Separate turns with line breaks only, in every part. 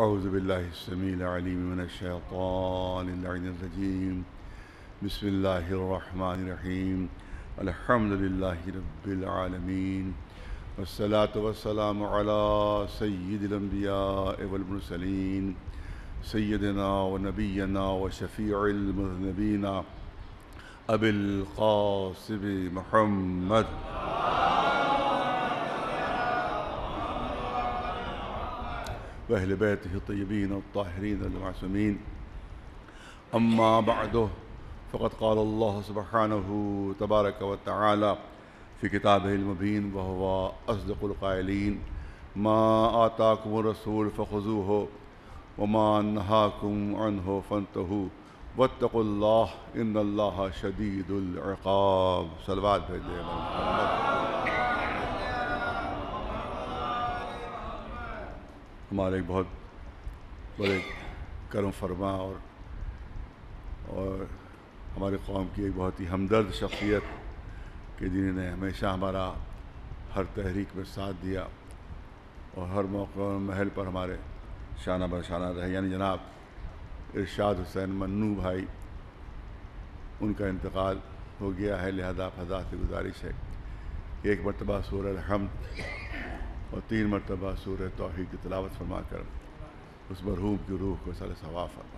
اعوذ باللہ السمیع العلیم من الشیطان اللعین الرجیم بسم اللہ الرحمن الرحیم الحمد للہ رب العالمین والصلاة والسلام علی سید الانبیاء والمرسلین سیدنا و نبینا و شفیع المذنبین ابی القاسم محمد وأهل بيته الطيبين الطاهرين المعصومين أما بعد فقد قال الله سبحانه تبارك وتعالى في كتابه المبين وهو أصدق القائلين ما آتاكم الرسول فخذوه وما نهاكم عنه فانتهوا واتقوا الله إن الله شديد العقاب صلوات بھیجے محمد. ہمارے ایک بہت بڑے کرم فرما اور ہمارے قوم کی ایک بہت ہی ہمدرد شخصیت کہ جنہوں نے ہمیشہ ہمارا ہر تحریک میں ساتھ دیا اور ہر موقع اور محل پر ہمارے شانہ بر شانہ رہے، یعنی جناب ارشاد حسین منو بھائی، ان کا انتقال ہو گیا ہے. لہذا آپ حضرات سے گزارش ہے کہ ایک مرتبہ سورہ الحمد اور 3 مرتبہ سورہ توحید کی تلاوت فرما کر اس مرحوم کی روح کو سر ثواب فرما.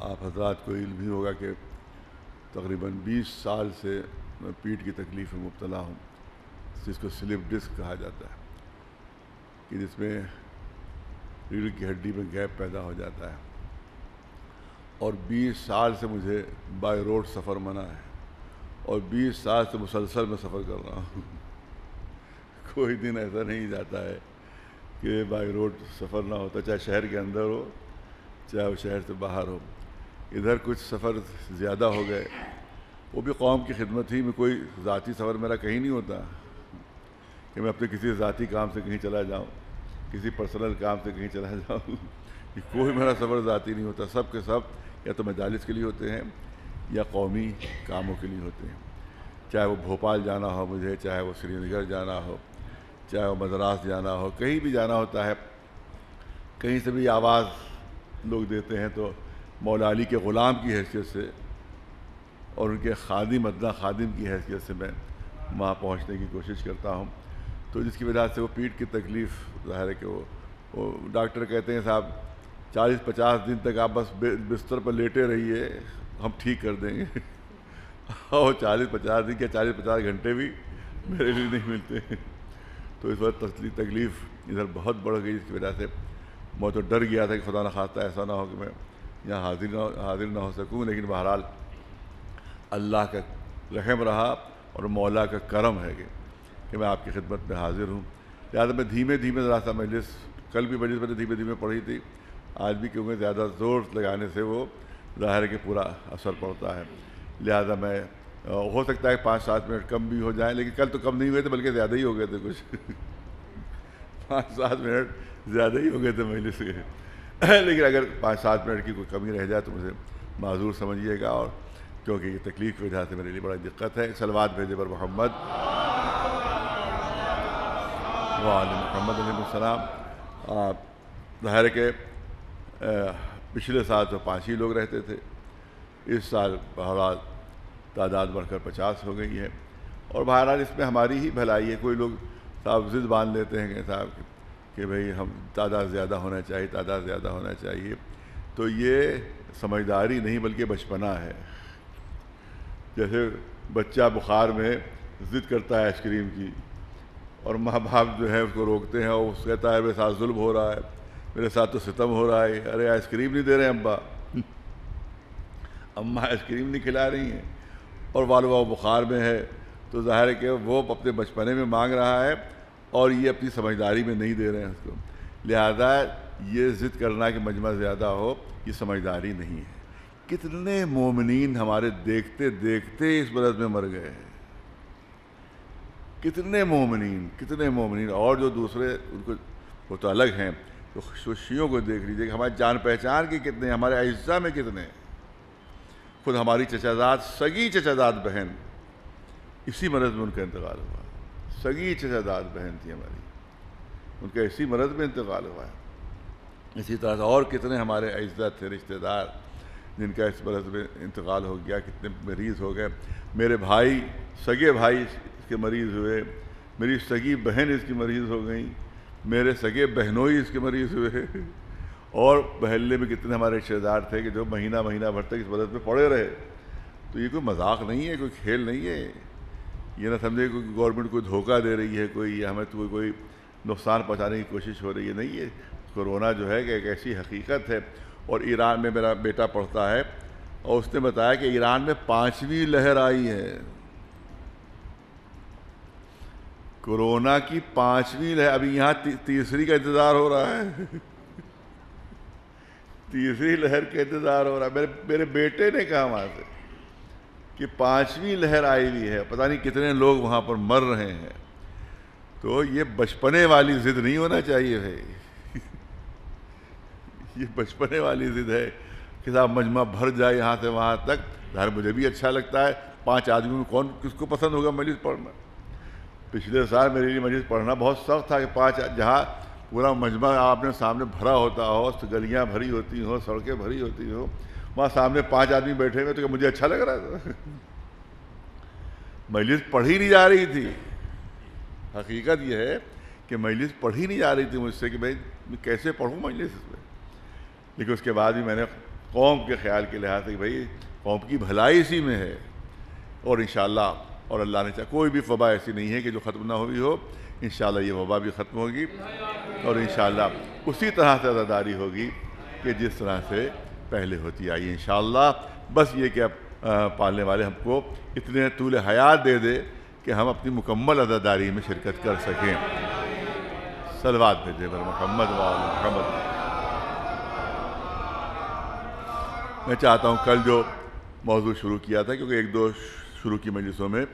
آپ حضرات کو علم بھی ہوگا کہ تقریباً 20 سال سے میں پیٹھ کی تکلیف میں مبتلا ہوں، جس کو سلپ ڈسک کہا جاتا ہے، کہ جس میں ریڑھ کی ہڈی میں گیپ پیدا ہو جاتا ہے. اور 20 سال سے مجھے بائی روڈ سفر منع ہے اور 20 سال سے مسلسل میں سفر کر رہا ہوں. کوئی دن ایسا نہیں جاتا ہے کہ بائی روڈ سفر نہ ہوتا، چاہے شہر کے اندر ہو چاہے وہ شہر سے باہر ہو. ادھر کچھ سفر زیادہ ہو گئے، وہ بھی قوم کی خدمت ہی میں. کوئی ذاتی سفر میرا کہیں نہیں ہوتا کہ میں اپنے کسی ذاتی کام سے کہیں چلا جاؤں، کسی پرسنل کام سے کہیں چلا جاؤں. کوئی میرا سفر ذاتی نہیں ہوتا، سب کے سب یا تو مجالس کے لیے ہوتے ہیں یا قومی کاموں کے لیے ہوتے ہیں. چاہے وہ بھوپال جانا ہو مجھے، چاہے وہ سری نگر جانا ہو، چاہے وہ مدراس جانا ہو، کہیں بھی جانا ہوتا ہے. کہیں سے بھی آواز لوگ دیتے ہیں تو مولا علی کے غلام کی حیثیت سے اور ان کے خادم ادنا خادم کی حیثیت سے میں وہاں پہنچنے کی کوشش کرتا ہوں. تو جس کی وجہ سے وہ پیٹھ کی تکلیف ظاہر ہے کہ وہ ڈاکٹر کہتے ہیں صاحب 40-50 دن تک آپ بس بستر پر لیٹے رہیے، ہم ٹھیک کر دیں گے. اور 40-50 دن کیا 40-50 گھنٹے بھی میرے لیے نہیں ملتے. تو اس وقت تکلیف ادھر بہت بڑھ گئی، جس کی وجہ سے میں تو ڈر گیا تھا کہ خدا نخواستہ ایسا نہ ہو کہ میں یہاں حاضر نہ ہو سکوں. لیکن بہرحال اللہ کا رحم رہا اور مولا کا کرم ہے کہ میں آپ کی خدمت میں حاضر ہوں. لہٰذا میں دھیمے دھیمے ذرا سا مجلس، کل بھی مجلس میں نے دھیمے دھیمے پڑھی تھی، آج بھی کیونکہ زیادہ زور لگانے سے وہ ظاہر ہے کہ پورا اثر پڑتا ہے. لہٰذا میں ہو سکتا ہے 5-7 منٹ کم بھی ہو جائیں، لیکن کل تو کم نہیں ہوئے تھے بلکہ زیادہ ہی ہو گئے تھے. کچھ 5-7 منٹ زیادہ ہی ہو گئے تھے مجلس کے. لیکن اگر 5-7 منٹ کی کوئی کمی رہ جائے تو مجھے معذور سمجھیے گا، اور کیونکہ یہ تکلیف کی وجہ سے میرے لیے بڑا دقت ہے. صلوات بھیجے پر محمد وعلی محمد علیہ السلام. ظاہر ہے کہ پچھلے سال تو 5 ہی لوگ رہتے تھے، اس سال بہرحال تعداد بڑھ کر 50 ہو گئی ہے. اور بہرحال اس میں ہماری ہی بھلائی ہے. کوئی لوگ صاحب ضد باندھ لیتے ہیں کہ صاحب کہ بھئی ہم تعداد زیادہ ہونا چاہیے، تعداد زیادہ ہونا چاہیے. تو یہ سمجھداری نہیں بلکہ بچپنا ہے. جیسے بچہ بخار میں ضد کرتا ہے آئس کریم کی، اور ماں باپ جو ہے اس کو روکتے ہیں، اور اس کہتا ہے میرے ساتھ ظلم ہو رہا ہے، میرے ساتھ تو ستم ہو رہا ہے. ارے آئس کریم نہیں دے رہے ابا، اماں آئس کریم نہیں کھلا رہی ہیں، اور والدہ بخار میں ہے. تو ظاہر ہے کہ وہ اپنے بچپنے میں مانگ رہا ہے اور یہ اپنی سمجھداری میں نہیں دے رہے ہیں اس کو. لہذا یہ ضد کرنا کہ مجمع زیادہ ہو یہ سمجھداری نہیں ہے۔ کتنے مومنین ہمارے دیکھتے دیکھتے اس مرض میں مر گئے ہیں، کتنے مومنین اور جو دوسرے ان کو وہ تو الگ ہیں، تو شیعوں کو دیکھ لیجیے کہ ہماری جان پہچان کے کتنے، ہمارے اعزاء میں کتنے، خود ہماری چچازاد سگی چچازاد بہن اسی مرض میں ان کا انتقال ہوا، سگی چچازاد بہن تھی ہماری، ان کا اسی مرض میں انتقال ہوا ہے۔ اسی طرح سے اور کتنے ہمارے اعزاء تھے، رشتہ دار، جن کا اس مرض میں انتقال ہو گیا، کتنے مریض ہو گئے۔ میرے بھائی، سگے بھائی اس کے مریض ہوئے، میری سگی بہن اس کی مریض ہو گئیں، میرے سگے بہنوئی اس کے مریض ہوئے، اور محلے میں کتنے ہمارے رشتہ دار تھے کہ جو مہینہ بھر تک اس مرض میں پڑے رہے۔ تو یہ کوئی مذاق نہیں ہے، کوئی کھیل نہیں ہے، یہ نہ سمجھے کوئی گورنمنٹ کوئی دھوکہ دے رہی ہے، کوئی ہمیں کوئی نقصان پہنچانے کی کوشش ہو رہی ہے، نہیں ہے۔ کورونا جو ہے کہ ایک ایسی حقیقت ہے، اور ایران میں میرا بیٹا پڑھتا ہے اور اس نے بتایا کہ ایران میں 5ویں لہر آئی ہے، کورونا کی 5ویں لہر، ابھی یہاں تیسری کا انتظار ہو رہا ہے، تیسری لہر کا انتظار ہو رہا ہے۔ میرے بیٹے نے کہا وہاں سے کہ 5ویں لہر آئی ہوئی ہے، پتہ نہیں کتنے لوگ وہاں پر مر رہے ہیں۔ تو یہ بچپنے والی ضد نہیں ہونا چاہیے بھائی، یہ بچپنے والی ضد ہے کہ صاحب مجمع بھر جائے یہاں سے وہاں تک۔ ظاہر مجھے بھی اچھا لگتا ہے، 5 آدمی میں کس کو پسند ہوگا مجلس پڑھنا۔ پچھلے سال میرے لیے مجلس پڑھنا بہت سخت تھا کہ 5 جہاں پورا مجمع آپ نے سامنے بھرا ہوتا ہو، گلیاں بھری ہوتی ہوں، سڑکیں بھری ہوتی ہوں، وہاں سامنے 5 آدمی بیٹھے ہوئے تو کہ مجھے اچھا لگ رہا تھا۔ مجلس پڑھی نہیں جا رہی تھی، حقیقت یہ ہے کہ مجلس پڑھی نہیں جا رہی تھی مجھ سے کہ بھائی میں کیسے پڑھوں مجلس میں۔ لیکن اس کے بعد بھی میں نے قوم کے خیال کے لحاظ سے کہ بھائی قوم کی بھلائی اسی میں ہے، اور انشاءاللہ اور اللہ نے چاہا کوئی بھی وبا ایسی نہیں ہے کہ جو ختم نہ ہوئی ہو، انشاءاللہ یہ وبا بھی ختم ہوگی، اور انشاءاللہ اسی طرح سے عزاداری ہوگی کہ جس طرح سے پہلے ہوتی آئی انشاءاللہ۔ بس یہ کہ اب پالنے والے ہم کو اتنے طول حیات دے دے کہ ہم اپنی مکمل عزاداری میں شرکت کر سکیں۔ صلوات بھیجے بر محمد و آل محمد۔ میں چاہتا ہوں کل جو موضوع شروع کیا تھا، کیونکہ 1-2 شروع کی مجلسوں میں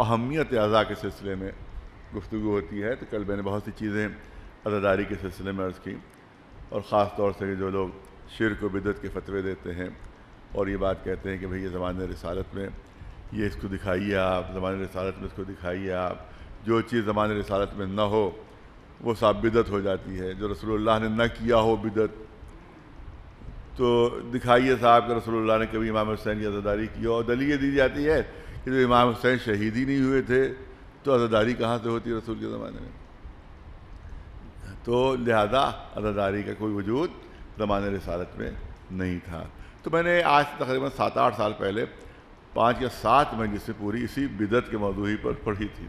اہمیت اعضاء کے سلسلے میں گفتگو ہوتی ہے، تو کل میں نے بہت سی چیزیں عزاداری کے سلسلے میں عرض کی، اور خاص طور سے جو لوگ شرک و بدعت کے فتوے دیتے ہیں اور یہ بات کہتے ہیں کہ بھئی یہ زمانۂ رسالت میں یہ اس کو دکھائیے آپ، زمانۂ رسالت میں اس کو دکھائیے آپ، جو چیز زمانۂ رسالت میں نہ ہو وہ صاحب بدعت ہو جاتی ہے، جو رسول اللہ نے نہ کیا ہو بدعت تو دکھائیے صاحب کہ رسول اللہ نے کبھی امام حسین کی عزاداری کی ہو، اور دلیل یہ دی جاتی ہے کہ جو امام حسین شہید ہی نہیں ہوئے تھے تو عزاداری کہاں سے ہوتی رسول کے زمانے میں۔ تو لہذا عزاداری کا کوئی وجود زمانۂ رسالت میں نہیں تھا۔ تو میں نے آج تقریباً 7-8 سال پہلے 5 یا 7 مجلسیں پوری اسی بدعت کے موضوع ہی پر پڑھی تھی،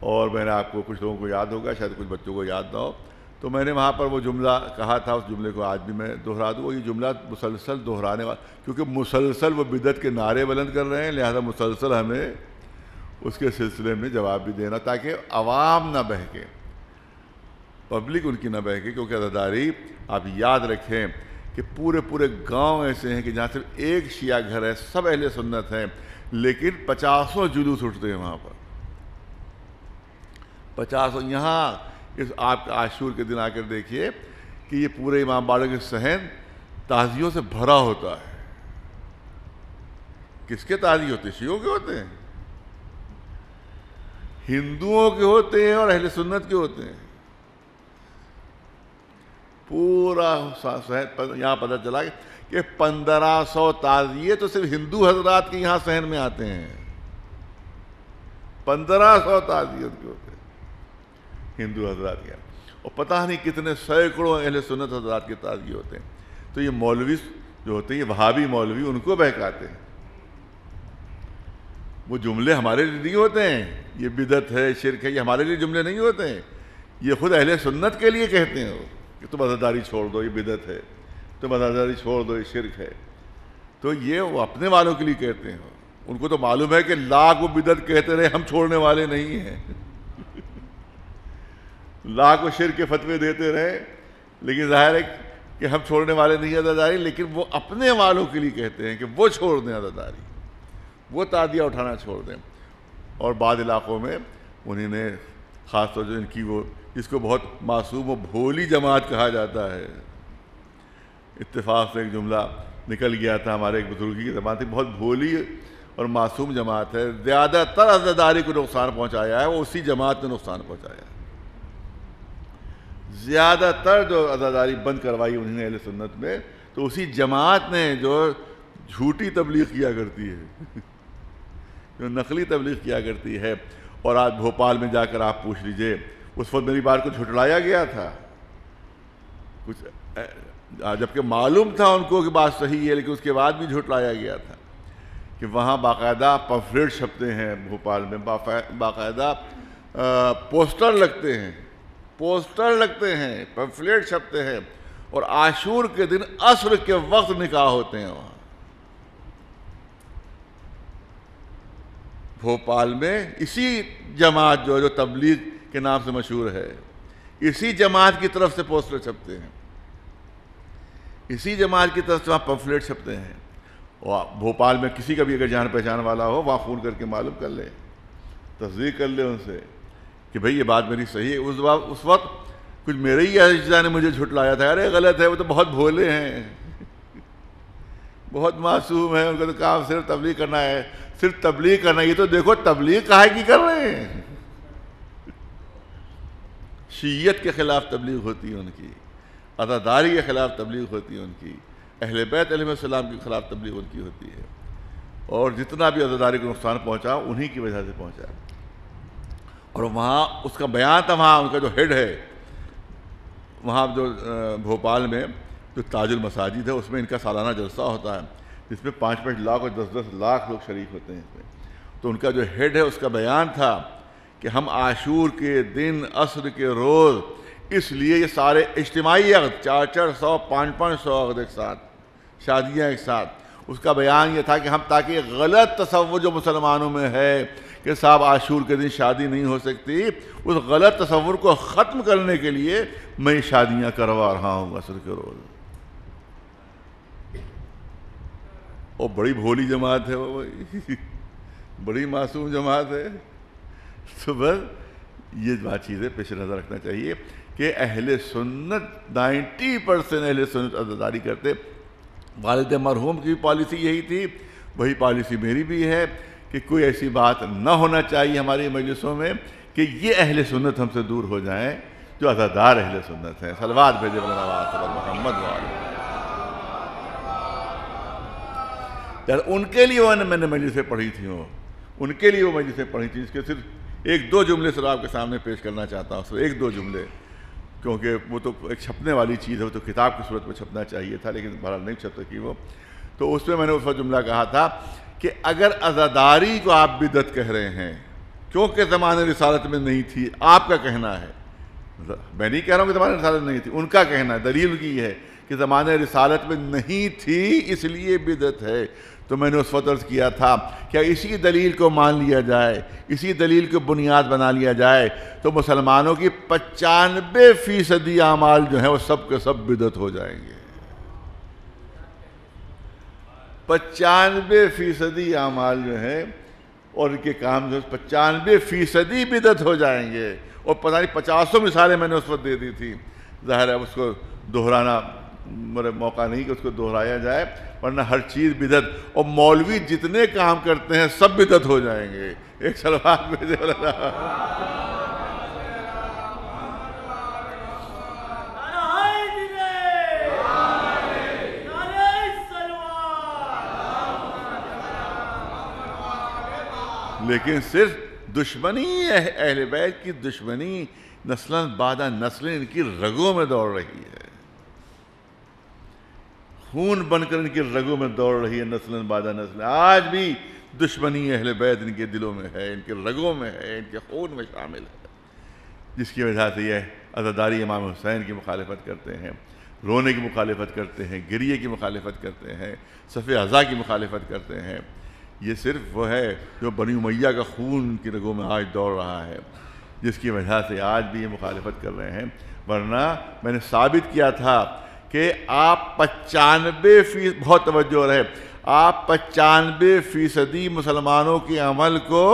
اور میں نے آپ کو کچھ لوگوں کو یاد ہوگا، شاید کچھ بچوں کو یاد نہ ہو، تو میں نے وہاں پر وہ جملہ کہا تھا، اس جملے کو آج بھی میں دہرا دوں۔ یہ جملہ مسلسل دہرانے والا، کیونکہ مسلسل وہ بدعت کے نعرے بلند کر رہے ہیں، لہذا مسلسل ہمیں اس کے سلسلے میں جواب بھی دینا، تاکہ عوام نہ بہکے، پبلک ان کی نہ بہکے۔ کیونکہ عزاداری آپ یاد رکھیں کہ پورے گاؤں ایسے ہیں کہ جہاں صرف ایک شیعہ گھر ہے، سب اہل سنت ہیں، لیکن 50 جلوس اٹھتے ہیں وہاں پر، 50۔ یہاں اس آپ عاشور کے دن آ کر دیکھیے کہ یہ پورے امام باڑہ کے صحن تعزیوں سے بھرا ہوتا ہے۔ کس کے تعزیے ہوتے ہیں؟ شیعوں کے ہوتے ہیں، ہندوؤں کے ہوتے ہیں اور اہل سنت کے ہوتے ہیں۔ پورا یہاں پتہ چلا کہ 1500 تعزیے تو صرف ہندو حضرات کے یہاں صحن میں آتے ہیں، 1500 تعزیے کے ہوتے ہیں ہندو حضرات کے، اور پتہ نہیں کتنے سینکڑوں اہل سنت حضرات کے تعزیے ہوتے ہیں۔ تو یہ مولوی جو ہوتے ہیں، یہ وہابی مولوی، ان کو بہکاتے ہیں۔ وہ جملے ہمارے لیے نہیں ہوتے ہیں، یہ بدعت ہے، شرک ہے، یہ ہمارے لیے جملے نہیں ہوتے ہیں، یہ خود اہل سنت کے لیے کہتے ہیں کہ تم عزاداری چھوڑ دو، یہ بدعت ہے، تم عزاداری چھوڑ دو، یہ شرک ہے۔ تو یہ وہ اپنے والوں کے لیے کہتے ہیں، ان کو تو معلوم ہے کہ لاکھ وہ بدعت کہتے رہے، ہم چھوڑنے والے نہیں ہیں، لاکھ وہ شرک کے فتوے دیتے رہے، لیکن ظاہر ہے کہ ہم چھوڑنے والے نہیں عزاداری، لیکن وہ اپنے والوں کے لیے کہتے ہیں کہ وہ چھوڑ دیں عزاداری، وہ تعدیہ اٹھانا چھوڑ دیں۔ اور بعض علاقوں میں انہیں نے خاص طور سے ان کی وہ جس کو بہت معصوم و بھولی جماعت کہا جاتا ہے، اتفاق سے ایک جملہ نکل گیا تھا ہمارے ایک بزرگی کی زبان تھی، بہت بھولی اور معصوم جماعت ہے، زیادہ تر عزاداری کو نقصان پہنچایا ہے وہ اسی جماعت نے نقصان پہنچایا ہے۔ زیادہ تر جو عزاداری بند کروائی انہوں نے اہل سنت میں، تو اسی جماعت نے جو جھوٹی تبلیغ کیا کرتی ہے، جو نقلی تبلیغ کیا کرتی ہے۔ اور آج بھوپال میں جا کر آپ پوچھ لیجئے، اس وقت میری بات کو جھٹلایا گیا تھا کچھ، جبکہ معلوم تھا ان کو کہ بات صحیح ہے، لیکن اس کے بعد بھی جھٹلایا گیا تھا کہ وہاں باقاعدہ پمفلیٹ چھپتے ہیں، بھوپال میں باقاعدہ پوسٹر لگتے ہیں، پمفلیٹ چھپتے ہیں، اور عاشور کے دن عصر کے وقت نکاح ہوتے ہیں وہاں بھوپال میں۔ اسی جماعت جو تبلیغ کے نام سے مشہور ہے، اسی جماعت کی طرف سے پوسٹر چھپتے ہیں، اسی جماعت کی طرف سے وہاں پمفلیٹ چھپتے ہیں۔ اور بھوپال میں کسی کا بھی اگر جان پہچان والا ہو، وہاں فون کر کے معلوم کر لے، تصدیق کر لے ان سے کہ بھئی یہ بات میری صحیح ہے۔ اس وقت کچھ میرے ہی اجزاء نے مجھے جھٹلایا تھا، ارے غلط ہے، وہ تو بہت بھولے ہیں، بہت معصوم ہیں، ان کا تو کام صرف تبلیغ کرنا ہے، صرف تبلیغ کرنا ہے۔ یہ تو دیکھو تبلیغ کہاں کی کر رہے ہیں، شیعیت کے خلاف تبلیغ ہوتی ہے ان کی، عزاداری کے خلاف تبلیغ ہوتی ہے ان کی، اہل بیت علیہ السلام کے خلاف تبلیغ ان کی ہوتی ہے، اور جتنا بھی عزاداری کو نقصان پہنچا انہی کی وجہ سے پہنچا۔ اور وہاں اس کا بیان تھا، وہاں ان کا جو ہیڈ ہے، وہاں جو بھوپال میں جو تاج المساجد ہے، اس میں ان کا سالانہ جلسہ ہوتا ہے، جس میں 5-5 لاکھ اور 10-10 لاکھ لوگ شریک ہوتے ہیں اس میں۔ تو ان کا جو ہیڈ ہے، اس کا بیان تھا کہ ہم عاشور کے دن عصر کے روز، اس لیے یہ سارے اجتماعی عقد، 400 500 عقد ایک ساتھ، شادیاں ایک ساتھ، اس کا بیان یہ تھا کہ ہم تاکہ غلط تصور جو مسلمانوں میں ہے کہ صاحب عاشور کے دن شادی نہیں ہو سکتی، اس غلط تصور کو ختم کرنے کے لیے میں شادیاں کروا رہا ہوں عصر کے روز۔ اور بڑی بھولی جماعت ہے وہ، بڑی معصوم جماعت ہے۔ تو بس یہ بات چیزیں پیش نظر رکھنا چاہیے کہ اہل سنت 90% اہل سنت عزاداری کرتے۔ والد مرحوم کی پالیسی یہی تھی، وہی پالیسی میری بھی ہے کہ کوئی ایسی بات نہ ہونا چاہیے ہماری مجلسوں میں کہ یہ اہل سنت ہم سے دور ہو جائیں جو عزادار اہل سنت ہیں۔ صلوات بھیجے محمد وعلیہ۔ ان کے لیے میں نے مجلسیں پڑھی تھیں، ان کے لیے وہ مجلسیں پڑھی تھیں، جس کے صرف 1-2 جملے صرف آپ کے سامنے پیش کرنا چاہتا ہوں، صرف 1-2 جملے، کیونکہ وہ تو ایک چھپنے والی چیز ہے، وہ تو کتاب کی صورت میں چھپنا چاہیے تھا، لیکن بہرحال نہیں چھپ سکی وہ۔ تو اس میں نے اس وقت جملہ کہا تھا کہ اگر عزاداری کو آپ بدعت کہہ رہے ہیں کیونکہ زمانہ رسالت میں نہیں تھی، آپ کا کہنا ہے، میں نہیں کہہ رہا ہوں کہ زمانہ رسالت میں نہیں تھی، ان کا کہنا ہے، دلیل کی یہ ہے کہ زمانہ رسالت میں نہیں تھی اس لیے بدعت ہے۔ تو میں نے اس وقت عرض کیا تھا کہ اسی دلیل کو مان لیا جائے، اسی دلیل کو بنیاد بنا لیا جائے تو مسلمانوں کی 95% اعمال جو ہیں وہ سب کے سب بدعت ہو جائیں گے۔ 95% اعمال جو ہیں اور ان کے کام جو 95% بدعت ہو جائیں گے۔ اور پتہ نہیں 50 مثالیں میں نے اس وقت دے دی تھی، ظاہر ہے اس کو دہرانا میرا موقع نہیں کہ اس کو دہرایا جائے، ورنہ ہر چیز بدعت، اور مولوی جتنے کام کرتے ہیں سب بدعت ہو جائیں گے۔ ایک صلوات بھیجے لیکن صرف دشمنی اہل بیت کی دشمنی نسلاً بعد نسلیں ان کی رگوں میں دوڑ رہی ہے، خون بن کر ان کی رگوں میں دوڑ رہی ہے نسلاً بعد نسل۔ آج بھی دشمنی اہل بیت ان کے دلوں میں ہے، ان کے رگوں میں ہے، ان کے خون میں شامل ہے، جس کی وجہ سے یہ عزاداری امام حسین کی مخالفت کرتے ہیں، رونے کی مخالفت کرتے ہیں، گریے کی مخالفت کرتے ہیں، صف عزا کی مخالفت کرتے ہیں۔ یہ صرف وہ ہے جو بنی امیہ کا خون ان کی رگوں میں آج دوڑ رہا ہے، جس کی وجہ سے آج بھی یہ مخالفت کر رہے ہیں۔ ورنہ میں نے ثابت کیا تھا کہ آپ 95% بہت توجہ رہے، آپ 95% مسلمانوں کے عمل کو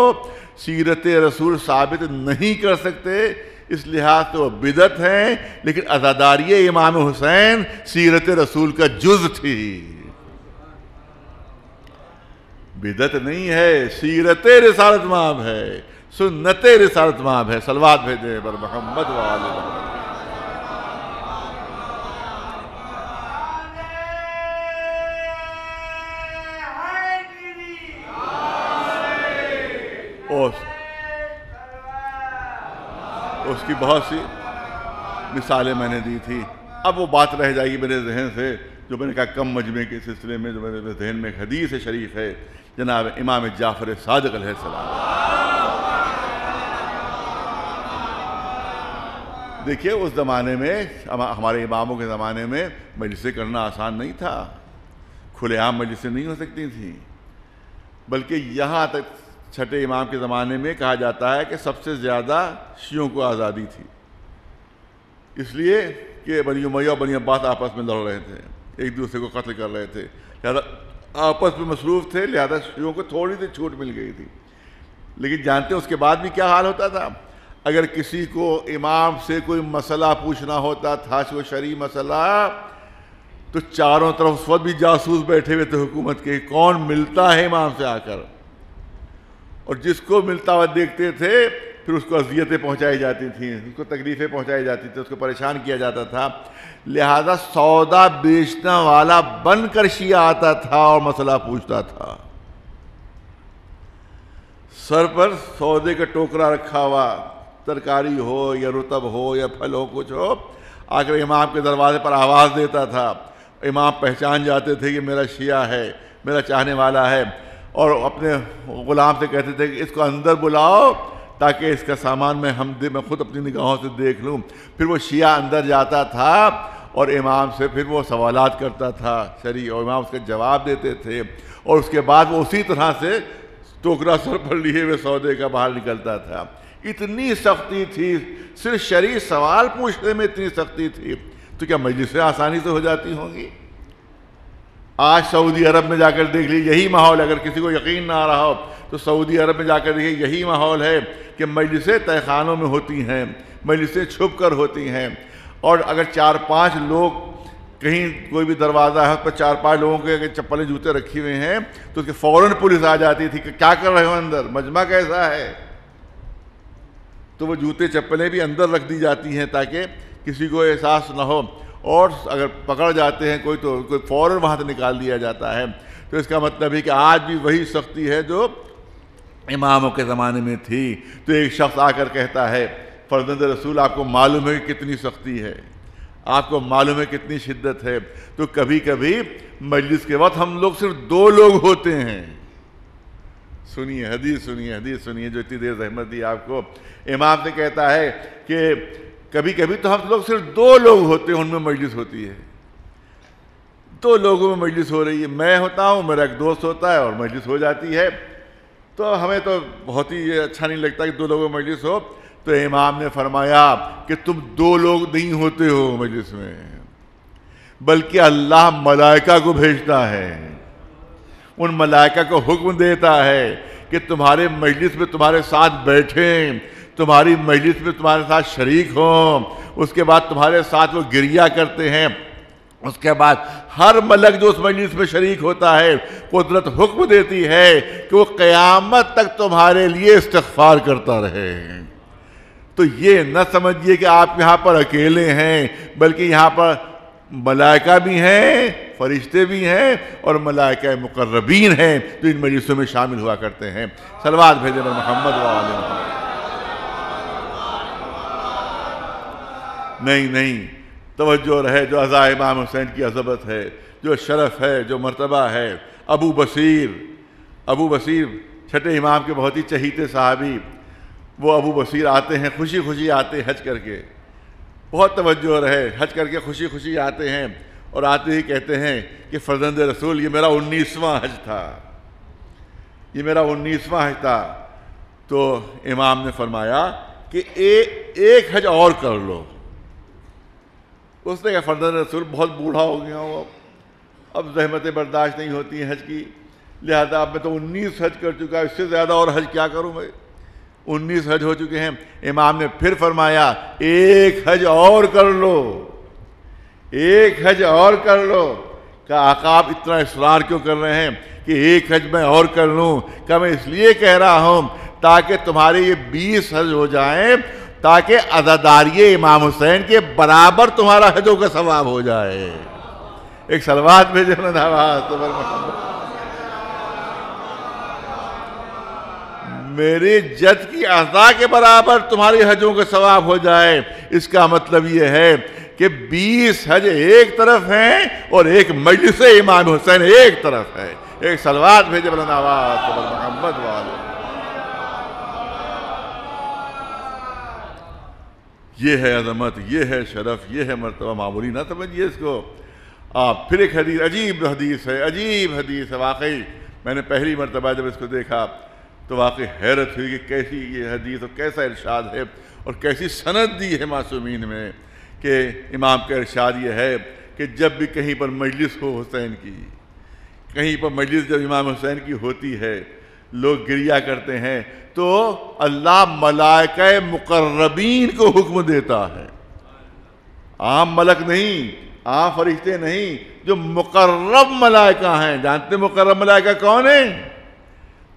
سیرت رسول ثابت نہیں کر سکتے، اس لحاظ سے وہ بدعت ہیں، لیکن عزاداری امام حسین سیرت رسول کا جز تھی، بدعت نہیں ہے، سیرت رسالت مآب ہے، سنت رسالت مآب ہے۔ صلوات بھیجیں پر محمد و آل محمد۔ اس کی بہت سی مثالیں میں نے دی تھی، اب وہ بات رہ جائے گی میرے ذہن سے جو میں نے کہا کم مجمع کے سلسلے میں، جو میرے ذہن میں ایک حدیث شریف ہے جناب امام جعفر صادق علیہ السلام۔ دیکھیے اس زمانے میں، ہمارے اماموں کے زمانے میں مجلسیں کرنا آسان نہیں تھا، کھلے عام مجلسیں نہیں ہو سکتی تھیں، بلکہ یہاں تک چھٹے امام کے زمانے میں کہا جاتا ہے کہ سب سے زیادہ شیعوں کو آزادی تھی، اس لیے کہ بنی امیہ اور بنی عباس آپس میں لڑ رہے تھے، ایک دوسرے کو قتل کر رہے تھے، لہذا آپس میں مصروف تھے، لہذا شیعوں کو تھوڑی سی چھوٹ مل گئی تھی۔ لیکن جانتے ہیں اس کے بعد بھی کیا حال ہوتا تھا؟ اگر کسی کو امام سے کوئی مسئلہ پوچھنا ہوتا تھا، کوئی شرعی مسئلہ، تو چاروں طرف اس وقت بھی جاسوس بیٹھے ہوئے تھے حکومت کے، کون ملتا ہے امام سے آ کر، اور جس کو ملتا ہوا دیکھتے تھے پھر اس کو اذیتیں پہنچائی جاتی تھیں، اس کو تکلیفیں پہنچائی جاتی تھیں، اس کو پریشان کیا جاتا تھا، لہذا سودا بیچنا والا بن کر شیعہ آتا تھا اور مسئلہ پوچھتا تھا، سر پر سودے کا ٹوکرا رکھا ہوا، ترکاری ہو یا رطب ہو یا پھل ہو، کچھ ہو، آ کر امام کے دروازے پر آواز دیتا تھا، امام پہچان جاتے تھے کہ میرا شیعہ ہے، میرا چاہنے والا ہے، اور اپنے غلام سے کہتے تھے کہ اس کو اندر بلاؤ تاکہ اس کا سامان میں خود اپنی نگاہوں سے دیکھ لوں۔ پھر وہ شیعہ اندر جاتا تھا اور امام سے پھر وہ سوالات کرتا تھا شرعی، اور امام اس کا جواب دیتے تھے، اور اس کے بعد وہ اسی طرح سے ٹوکرا سر پر لیے ہوئے سودے کا باہر نکلتا تھا۔ اتنی سختی تھی، صرف شرعی سوال پوچھنے میں اتنی سختی تھی، تو کیا مجلسیں آسانی سے ہو جاتی ہوں گی؟ آج سعودی عرب میں جا کر دیکھ لیجیے یہی ماحول، اگر کسی کو یقین نہ آ رہا ہو تو سعودی عرب میں جا کر دیکھیے یہی ماحول ہے کہ مجلسیں تہہ خانوں میں ہوتی ہیں، مجلسیں چھپ کر ہوتی ہیں، اور اگر 4-5 لوگ کہیں کوئی بھی دروازہ ہے اس پر 4-5 لوگوں کے اگر چپلیں جوتے رکھی ہوئے ہیں تو اس کے فوراً پولیس آ جاتی تھی کہ کیا کر رہے ہو اندر، مجمع کیسا ہے، تو وہ جوتے چپلیں بھی اندر رکھ دی جاتی ہیں تاکہ کسی کو احساس نہ ہو، اور اگر پکڑ جاتے ہیں کوئی تو کوئی فوراً وہاں سے نکال دیا جاتا ہے۔ تو اس کا مطلب ہے کہ آج بھی وہی سختی ہے جو اماموں کے زمانے میں تھی۔ تو ایک شخص آ کر کہتا ہے فرزند رسول آپ کو معلوم ہے کہ کتنی سختی ہے، آپ کو معلوم ہے کتنی شدت ہے، تو کبھی کبھی مجلس کے وقت ہم لوگ صرف 2 لوگ ہوتے ہیں۔ سنیے حدیث سنیے جو اتنی دیر زحمت دی آپ کو۔ امام سے کہتا ہے کہ کبھی کبھی تو ہم لوگ صرف 2 لوگ ہوتے ہیں، ان میں مجلس ہوتی ہے، 2 لوگوں میں مجلس ہو رہی ہے، میں ہوتا ہوں، میرا ایک دوست ہوتا ہے، اور مجلس ہو جاتی ہے، تو ہمیں تو بہت ہی اچھا نہیں لگتا کہ 2 لوگوں میں مجلس ہو۔ تو امام نے فرمایا کہ تم 2 لوگ نہیں ہوتے ہو مجلس میں، بلکہ اللہ ملائکہ کو بھیجتا ہے، ان ملائکہ کو حکم دیتا ہے کہ تمہارے مجلس میں تمہارے ساتھ بیٹھیں، تمہاری مجلس میں تمہارے ساتھ شریک ہوں، اس کے بعد تمہارے ساتھ وہ گریہ کرتے ہیں، اس کے بعد ہر ملک جو اس مجلس میں شریک ہوتا ہے قدرت حکم دیتی ہے کہ وہ قیامت تک تمہارے لیے استغفار کرتا رہے۔ تو یہ نہ سمجھیے کہ آپ یہاں پر اکیلے ہیں، بلکہ یہاں پر ملائکہ بھی ہیں، فرشتے بھی ہیں، اور ملائکہ مقربین ہیں جو ان مجلسوں میں شامل ہوا کرتے ہیں۔ صلوات بھیجیں محمد و آل محمد۔ نہیں، توجہ رہے، جو عزا امام حسین کی عظمت ہے، جو شرف ہے، جو مرتبہ ہے۔ ابو بصیر چھٹے امام کے بہت ہی چہیتے صحابی، وہ ابو بصیر آتے ہیں، خوشی خوشی آتے حج کر کے، بہت توجہ رہے، حج کر کے خوشی خوشی آتے ہیں، اور آتے ہی کہتے ہیں کہ فرزند رسول یہ میرا 19واں حج تھا، یہ میرا 19واں حج تھا۔ تو امام نے فرمایا کہ ایک حج اور کر لو، اس نے کہا فرزند رسول بہت بوڑھا ہو گیا ہوں، اب زحمتیں برداشت نہیں ہوتی ہیں حج کی، لہذا اب میں تو 19 حج کر چکا، اس سے زیادہ اور حج کیا کروں میں، 19 حج ہو چکے ہیں۔ امام نے پھر فرمایا ایک حج اور کر لو، ایک حج اور کر لو۔ کہ آقا آپ اتنا اصرار کیوں کر رہے ہیں کہ ایک حج میں اور کر لوں؟ کہ میں اس لیے کہہ رہا ہوں تاکہ تمہارے یہ 20 حج ہو جائیں، تاکہ عزاداری امام حسین کے برابر تمہارا حجوں کا ثواب ہو جائے۔ ایک صلوات بھیجے میری جد کی اعضاء کے برابر تمہاری حجوں کا ثواب ہو جائے۔ اس کا مطلب یہ ہے کہ 20 حج ایک طرف ہیں اور ایک مجلس امام حسین ایک طرف ہے۔ ایک صلوات بھیجے بلند آواز محمد والے۔ یہ ہے عظمت، یہ ہے شرف، یہ ہے مرتبہ، معمولی نہ سمجھیے اس کو آپ۔ پھر ایک حدیث، عجیب حدیث ہے، عجیب حدیث ہے واقعی۔ میں نے پہلی مرتبہ جب اس کو دیکھا تو واقعی حیرت ہوئی کہ کیسی یہ حدیث اور کیسا ارشاد ہے اور کیسی سند دی ہے معصومین میں، کہ امام کا ارشاد یہ ہے کہ جب بھی کہیں پر مجلس ہو حسین کی، کہیں پر مجلس جب امام حسین کی ہوتی ہے، لوگ گریہ کرتے ہیں تو اللہ ملائکہ مقربین کو حکم دیتا ہے، عام ملک نہیں، عام فرشتے نہیں، جو مقرب ملائکہ ہیں۔ جانتے مقرب ملائکہ کون ہیں؟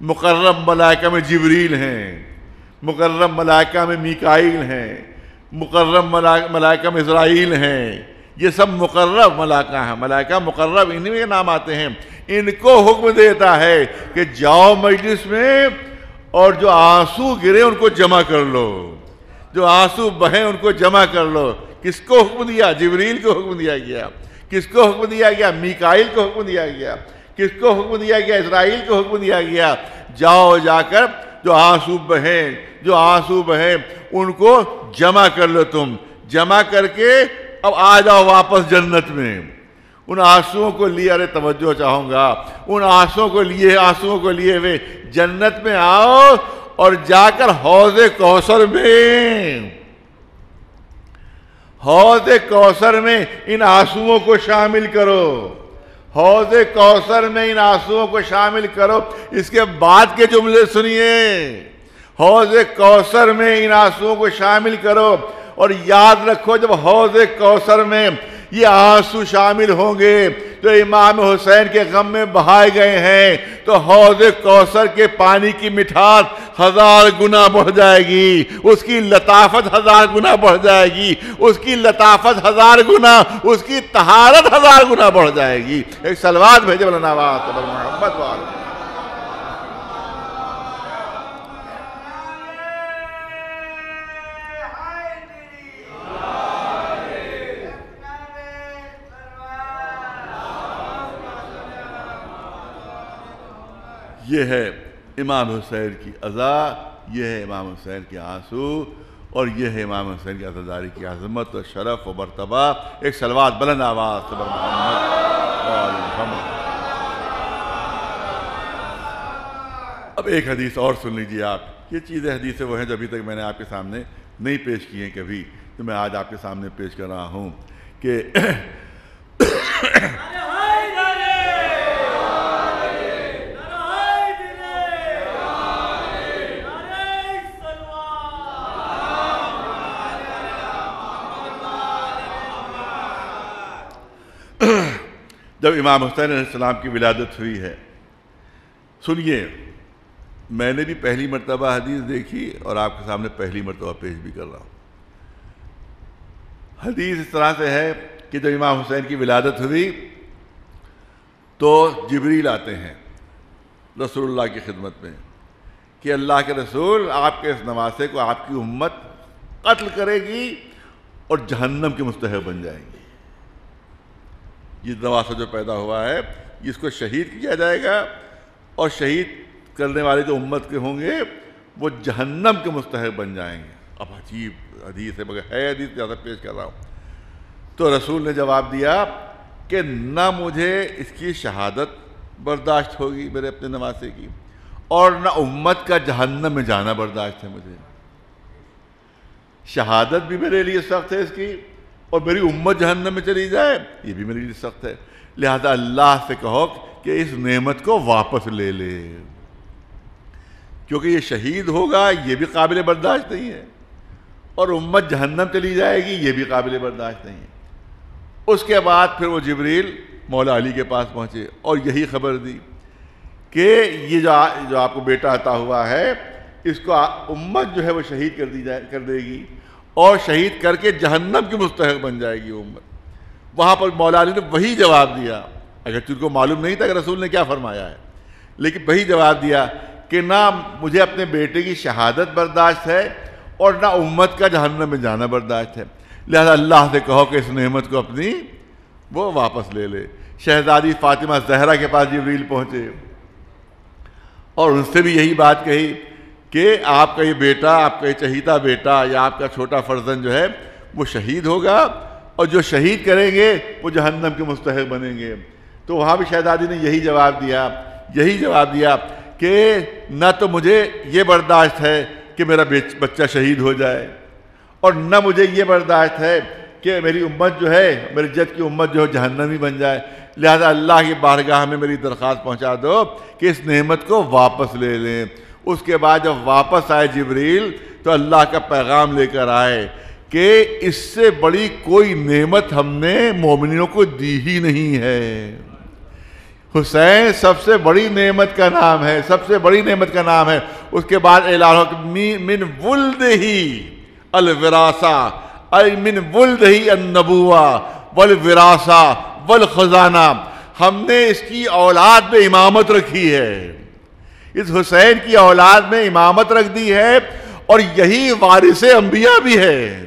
مقرب ملائکہ میں جبریل ہیں، مقرب ملائکہ میں میکائیل ہیں، مقرب ملائکہ میں اسرائیل ہیں۔ یہ سب مقرب ملائکہ ہیں، ملائکہ مقرب انہی میں نام آتے ہیں۔ ان کو حکم دیتا ہے کہ جاؤ مجلس میں اور جو آنسو گرے ان کو جمع کر لو، جو آنسو بہیں ان کو جمع کر لو۔ کس کو حکم دیا؟ جبریل کو حکم دیا گیا۔ کس کو حکم دیا گیا؟ میکائیل کو حکم دیا گیا۔ کس کو حکم دیا گیا؟ اسرائیل کو حکم دیا گیا۔ جاؤ جا کر جو آنسو بہیں، جو آنسو بہیں ان کو جمع کر لو، تم جمع کر کے اب آ جاؤ واپس جنت میں۔ ان آنسوؤں کو لیے، ارے توجہ چاہوں گا، ان آنسوؤں کو لیے ہوئے جنت میں آؤ اور جا کر حوض کوثر میں ان آنسوؤں کو شامل کرو، حوض کوثر میں ان آنسوؤں کو شامل کرو۔ اس کے بعد کے جملے سنیے، حوض کوثر میں ان آنسوؤں کو شامل کرو، اور یاد رکھو جب حوض کوثر میں یہ آنسو شامل ہوں گے جو امام حسین کے غم میں بہائے گئے ہیں، تو حوض کوثر کے پانی کی مٹھاس 1000 گنا بڑھ جائے گی، اس کی لطافت 1000 گنا بڑھ جائے گی، اس کی لطافت 1000 گنا، اس کی طہارت 1000 گنا بڑھ جائے گی۔ ایک صلوات بھیجے بلند آواز سے محمد والے۔ یہ ہے امام حسین کی عزا، یہ ہے امام حسین کے آنسو، اور یہ ہے امام حسین کی عزاداری کی عظمت و شرف و مرتبہ۔ ایک صلوات بلند آواز سے محمد۔ اب ایک حدیث اور سن لیجیے آپ۔ یہ چیزیں حدیثیں وہ ہیں جو ابھی تک میں نے آپ کے سامنے نہیں پیش کی ہیں کبھی، تو میں آج آپ کے سامنے پیش کر رہا ہوں کہ جب امام حسین علیہ السلام کی ولادت ہوئی ہے، سنیے، میں نے بھی پہلی مرتبہ حدیث دیکھی اور آپ کے سامنے پہلی مرتبہ پیش بھی کر رہا ہوں۔ حدیث اس طرح سے ہے کہ جب امام حسین کی ولادت ہوئی تو جبریل آتے ہیں رسول اللہ کی خدمت میں کہ اللہ کے رسول، آپ کے اس نواسے کو آپ کی امت قتل کرے گی اور جہنم کے مستحق بن جائیں گی۔ یہ نواسہ جو پیدا ہوا ہے اس کو شہید کیا جائے گا، اور شہید کرنے والے جو امت کے ہوں گے وہ جہنم کے مستحق بن جائیں گے۔ اب عجیب حدیث ہے، مگر ہے حدیث زیادہ پیش کر رہا ہوں۔ تو رسول نے جواب دیا کہ نہ مجھے اس کی شہادت برداشت ہوگی میرے اپنے نواسے کی، اور نہ امت کا جہنم میں جانا برداشت ہے مجھے۔ شہادت بھی میرے لیے سخت ہے اس کی، اور میری امت جہنم میں چلی جائے، یہ بھی میرے لیے سخت ہے۔ لہذا اللہ سے کہو کہ اس نعمت کو واپس لے لے، کیونکہ یہ شہید ہوگا، یہ بھی قابل برداشت نہیں ہے، اور امت جہنم چلی جائے گی، یہ بھی قابل برداشت نہیں ہے۔ اس کے بعد پھر وہ جبریل مولا علی کے پاس پہنچے اور یہی خبر دی کہ یہ جو آپ کو بیٹا عطا ہوا ہے، اس کو امت جو ہے وہ شہید کر دے گی، اور شہید کر کے جہنم کی مستحق بن جائے گی امت۔ وہاں پر مولا علی نے وہی جواب دیا، اگر تجھ کو معلوم نہیں تھا کہ رسول نے کیا فرمایا ہے، لیکن وہی جواب دیا کہ نہ مجھے اپنے بیٹے کی شہادت برداشت ہے اور نہ امت کا جہنم میں جانا برداشت ہے، لہذا اللہ سے کہو کہ اس نعمت کو اپنی وہ واپس لے لے۔ شہزادی فاطمہ زہرا کے پاس جبریل پہنچے اور ان سے بھی یہی بات کہی کہ آپ کا یہ بیٹا، آپ کا یہ چہیتا بیٹا یا آپ کا چھوٹا فرزند جو ہے وہ شہید ہوگا، اور جو شہید کریں گے وہ جہنم کے مستحق بنیں گے۔ تو وہاں بھی شہزادی نے یہی جواب دیا کہ نہ تو مجھے یہ برداشت ہے کہ میرا بچہ شہید ہو جائے، اور نہ مجھے یہ برداشت ہے کہ میری امت جو ہے، میری جد کی امت جو ہے جہنمی بن جائے، لہذا اللہ کی بارگاہ میں میری درخواست پہنچا دو کہ اس نعمت کو واپس لے لیں۔ اس کے بعد جب واپس آئے جبریل تو اللہ کا پیغام لے کر آئے کہ اس سے بڑی کوئی نعمت ہم نے مومنوں کو دی ہی نہیں ہے۔ حسین سب سے بڑی نعمت کا نام ہے، سب سے بڑی نعمت کا نام ہے۔ اس کے بعد اعلان ہو کہ من ولدہ الوراثہ، ای من ولدہ النبوہ والوراثہ والخزانہ، ہم نے اس کی اولاد میں امامت رکھی ہے، اس حسین کی اولاد میں امامت رکھ دی ہے، اور یہی وارث انبیاء بھی ہے،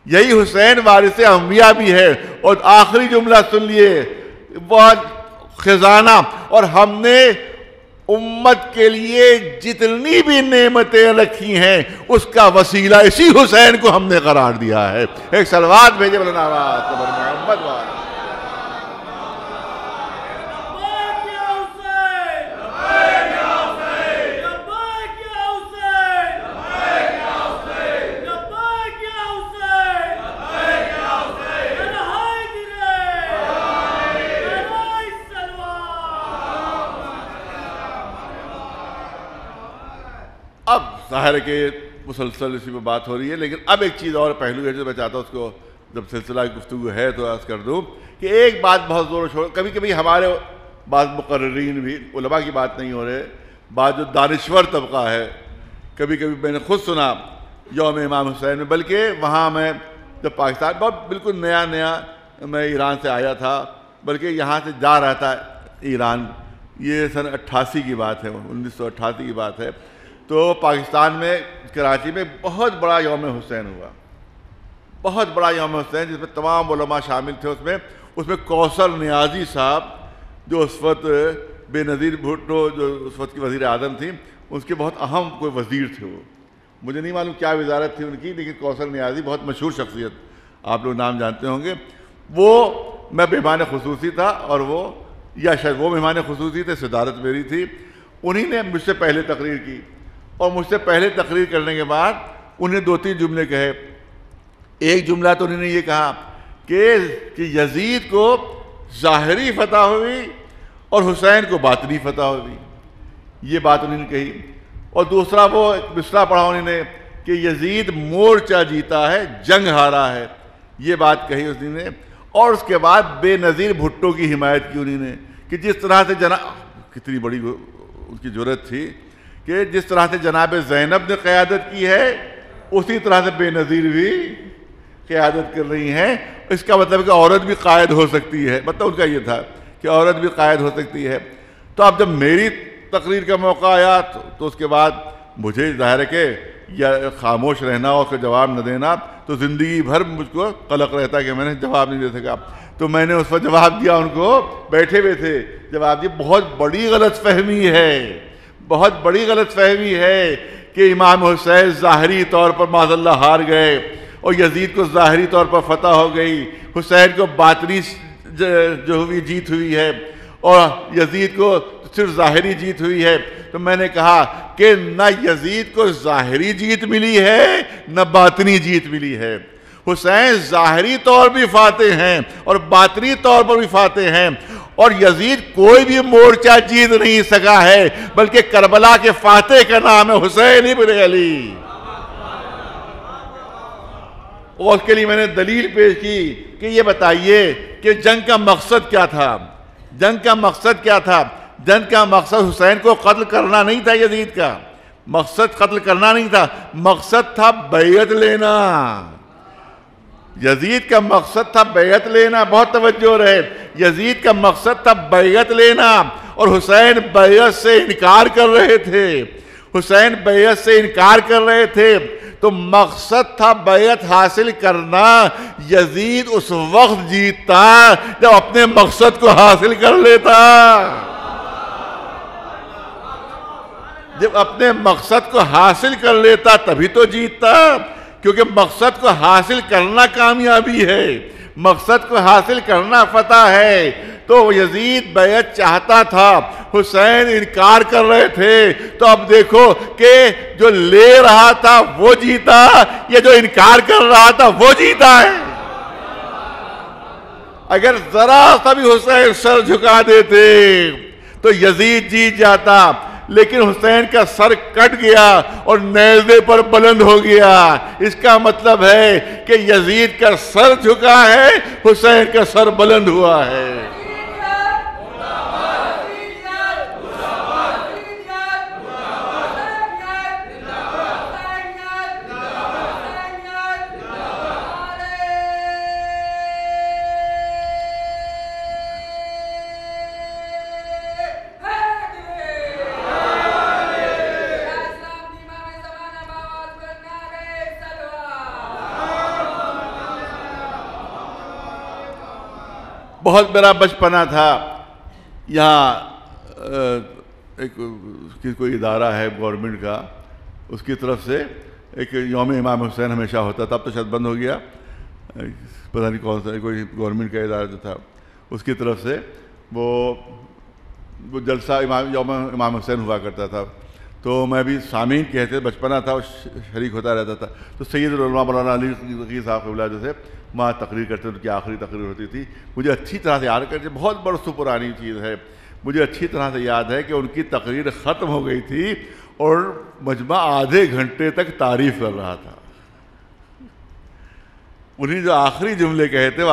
یہی حسین وارث انبیاء بھی ہے۔ اور آخری جملہ سن لیے، وہ خزانہ، اور ہم نے امت کے لیے جتنی بھی نعمتیں رکھی ہیں اس کا وسیلہ اسی حسین کو ہم نے قرار دیا ہے۔ ایک صلوات بھیجے مولانا آواز قبر محمد والا۔ اب ظاہر ہے کہ مسلسل اسی پہ بات ہو رہی ہے، لیکن اب ایک چیز اور پہلو ہے جو میں چاہتا ہوں اس کو جب سلسلہ گفتگو ہے تو عرض کر دوں کہ ایک بات بہت زور و شور، کبھی کبھی ہمارے بعض مقررین بھی، علماء کی بات نہیں ہو رہے، بعض جو دانشور طبقہ ہے، کبھی کبھی میں نے خود سنا یوم امام حسین میں، بلکہ وہاں میں جب پاکستان بہت بالکل نیا میں ایران سے آیا تھا، بلکہ یہاں سے جا رہا تھا ایران، یہ سن 88 کی بات ہے، 1988 کی بات ہے، تو پاکستان میں کراچی میں بہت بڑا یوم حسین ہوا، بہت بڑا یوم حسین جس میں تمام علماء شامل تھے۔ اس میں کوثر نیازی صاحب جو اس وقت بے نظیر بھٹو جو اس وقت کی وزیر اعظم تھیں، اس کے بہت اہم کوئی وزیر تھے، وہ مجھے نہیں معلوم کیا وزارت تھی ان کی، لیکن کوثر نیازی بہت مشہور شخصیت، آپ لوگ نام جانتے ہوں گے۔ وہ میں مہمان خصوصی تھا، اور وہ یا شاید وہ مہمان خصوصی تھے، صدارت میری تھی، انہی نے مجھ سے پہلے تقریر کی، اور مجھ سے پہلے تقریر کرنے کے بعد انہیں 2-3 جملے کہے۔ ایک جملہ تو انہوں نے یہ کہا کہ یزید کو ظاہری فتح ہوئی اور حسین کو باطنی فتح ہوئی، یہ بات انہوں نے کہی۔ اور دوسرا وہ مصرع پڑھا انہوں نے کہ یزید مورچہ جیتا ہے، جنگ ہارا ہے، یہ بات کہی اس نے۔ اور اس کے بعد بے نظیر بھٹو کی حمایت کی انہوں نے کہ جس طرح سے کتنی بڑی ان کی جرأت تھی کہ جس طرح سے جناب زینب نے قیادت کی ہے اسی طرح سے بے نظیر بھی قیادت کر رہی ہیں۔ اس کا مطلب کہ عورت بھی قائد ہو سکتی ہے، مطلب ان کا یہ تھا کہ عورت بھی قائد ہو سکتی ہے۔ تو اب جب میری تقریر کا موقع آیا تو اس کے بعد مجھے ظاہر ہے کہ یا خاموش رہنا اور اس کا جواب نہ دینا تو زندگی بھر مجھ کو قلق رہتا کہ میں نے جواب نہیں دے سکا۔ تو میں نے اس پر جواب دیا، ان کو بیٹھے ہوئے تھے، جواب دیا بہت بڑی غلط فہمی ہے، بہت بڑی غلط فہمی ہے کہ امام حسین ظاہری طور پر معاذ اللہ ہار گئے اور یزید کو ظاہری طور پر فتح ہو گئی، حسین کو باطنی جو ہوئی جیت ہوئی ہے اور یزید کو صرف ظاہری جیت ہوئی ہے۔ تو میں نے کہا کہ نہ یزید کو ظاہری جیت ملی ہے نہ باطنی جیت ملی ہے، حسین ظاہری طور بھی فاتح ہیں اور باطنی طور پر بھی فاتح ہیں، اور یزید کوئی بھی مورچہ جیت نہیں سکا ہے، بلکہ کربلا کے فاتح کا نام ہے حسین ابن علی۔ اور اس کے لیے میں نے دلیل پیش کی کہ یہ بتائیے کہ جنگ کا مقصد کیا تھا؟ جنگ کا مقصد کیا تھا؟ جنگ کا مقصد حسین کو قتل کرنا نہیں تھا، یزید کا مقصد قتل کرنا نہیں تھا، مقصد تھا بیعت لینا۔ یزید کا مقصد تھا بیعت لینا، بہت توجہ رہے، یزید کا مقصد تھا بیعت لینا، اور حسین بیعت سے انکار کر رہے تھے، حسین بیعت سے انکار کر رہے تھے، تو مقصد تھا بیعت حاصل کرنا۔ یزید اس وقت جیتتا جب اپنے مقصد کو حاصل کر لیتا، جب اپنے مقصد کو حاصل کر لیتا تبھی تو جیتتا، کیونکہ مقصد کو حاصل کرنا کامیابی ہے، مقصد کو حاصل کرنا فتح ہے۔ تو یزید بیعت چاہتا تھا، حسین انکار کر رہے تھے، تو اب دیکھو کہ جو لے رہا تھا وہ جیتا یا جو انکار کر رہا تھا وہ جیتا ہے۔ اگر ذرا سا بھی حسین سر جھکا دیتے تو یزید جیت جاتا، لیکن حسین کا سر کٹ گیا اور نیزے پر بلند ہو گیا۔ اس کا مطلب ہے کہ یزید کا سر جھکا ہے، حسین کا سر بلند ہوا ہے۔ بہت بڑا بچپنا تھا، یہاں ایک کوئی ادارہ ہے گورنمنٹ کا، اس کی طرف سے ایک یوم امام حسین ہمیشہ ہوتا تھا، اب تو شاید بند ہو گیا، پتہ نہیں کون سا کوئی گورنمنٹ کا ادارہ جو تھا، اس کی طرف سے وہ جلسہ یوم امام حسین ہوا کرتا تھا۔ تو میں بھی سامعین کہتے، بچپنا تھا اور شریک ہوتا رہتا تھا۔ تو سید العلماء مولانا علی ذکی صاحب قبلہ جو تھے وہاں تقریر کرتے، ان کی آخری تقریر ہوتی تھی۔ مجھے اچھی طرح سے یاد ہے، بہت برسوں پرانی چیز ہے، مجھے اچھی طرح سے یاد ہے کہ ان کی تقریر ختم ہو گئی تھی اور مجمع آدھے گھنٹے تک تعریف کر رہا تھا۔ انہیں جو آخری جملے کہے تھے وہ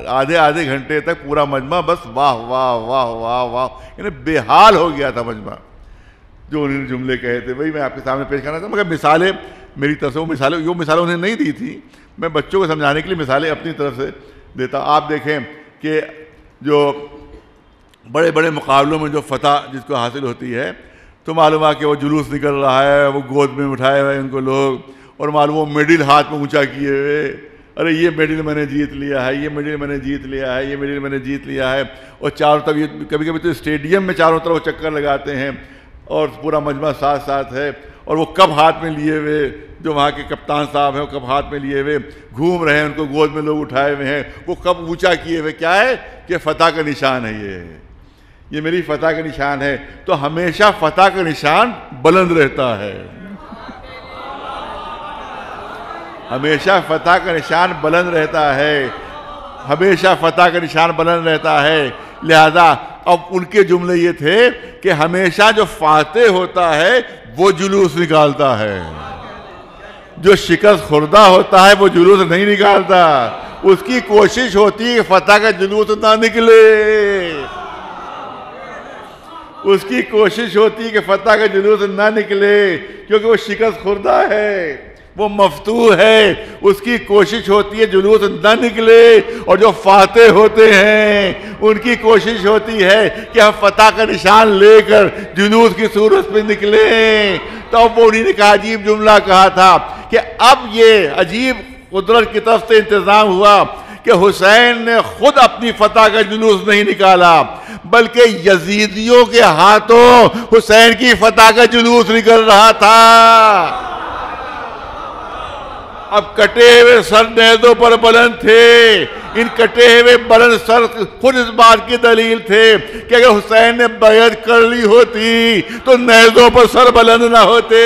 آدھے گھنٹے تک پورا مجمع بس واہ واہ واہ واہ واہ، یعنی بے حال ہو گیا تھا مجمع۔ جو انہوں نے جملے کہے تھے وہی میں آپ کے سامنے پیش کرنا تھا، مگر مثالیں میری طرف سے وہ مثالیں انہیں نہیں دی تھی، میں بچوں کو سمجھانے کے لیے مثالیں اپنی طرف سے دیتا۔ آپ دیکھیں کہ جو بڑے بڑے مقابلوں میں جو فتح جس کو حاصل ہوتی ہے، تو معلوم ہے کہ وہ جلوس نکل رہا ہے، وہ گود میں اٹھائے ہوئے ان کو لوگ، اور معلوم وہ میڈل ہاتھ میں اونچا کیے ہوئے، ارے یہ میڈل میں نے جیت لیا ہے، یہ میڈل میں نے جیت لیا ہے، یہ میڈل میں نے جیت لیا ہے۔ اور چاروں طرف یہ کبھی کبھی تو اسٹیڈیم میں چاروں طرف چکر لگاتے ہیں اور پورا مجمع ساتھ ساتھ ہے، اور وہ کپ ہاتھ میں لیے ہوئے، جو وہاں کے کپتان صاحب ہیں وہ کپ ہاتھ میں لیے ہوئے گھوم رہے ہیں، ان کو گود میں لوگ اٹھائے ہوئے ہیں، وہ کپ اونچا کیے ہوئے، کیا ہے کہ فتح کا نشان ہے، یہ میری فتح کا نشان ہے۔ تو ہمیشہ فتح کا نشان بلند رہتا ہے، ہمیشہ فتح کا نشان بلند رہتا ہے، ہمیشہ فتح کا نشان بلند رہتا ہے۔ لہذا اب ان کے جملے یہ تھے کہ ہمیشہ جو فاتح ہوتا ہے وہ جلوس نکالتا ہے، جو شکست خوردہ ہوتا ہے وہ جلوس نہیں نکالتا، اس کی کوشش ہوتی ہے کہ فتح کا جلوس نہ نکلے، اس کی کوشش ہوتی ہے کہ فتح کا جلوس نہ نکلے، کیونکہ وہ شکست خوردہ ہے، وہ مفتوح ہے، اس کی کوشش ہوتی ہے جلوس نہ نکلے، اور جو فاتح ہوتے ہیں ان کی کوشش ہوتی ہے کہ ہم فتح کا نشان لے کر جلوس کی صورت میں نکلیں۔ تو اب وہ انہی نے کہا عجیب جملہ کہا تھا کہ اب یہ عجیب قدرت کی طرف سے انتظام ہوا کہ حسین نے خود اپنی فتح کا جلوس نہیں نکالا، بلکہ یزیدیوں کے ہاتھوں حسین کی فتح کا جلوس نکل رہا تھا۔ اب کٹے ہوئے سر نیزوں پر بلند تھے، ان کٹے ہوئے بلند سر خود اس بات کی دلیل تھے کہ اگر حسین نے بیعت کر لی ہوتی تو نیزوں پر سر بلند نہ ہوتے،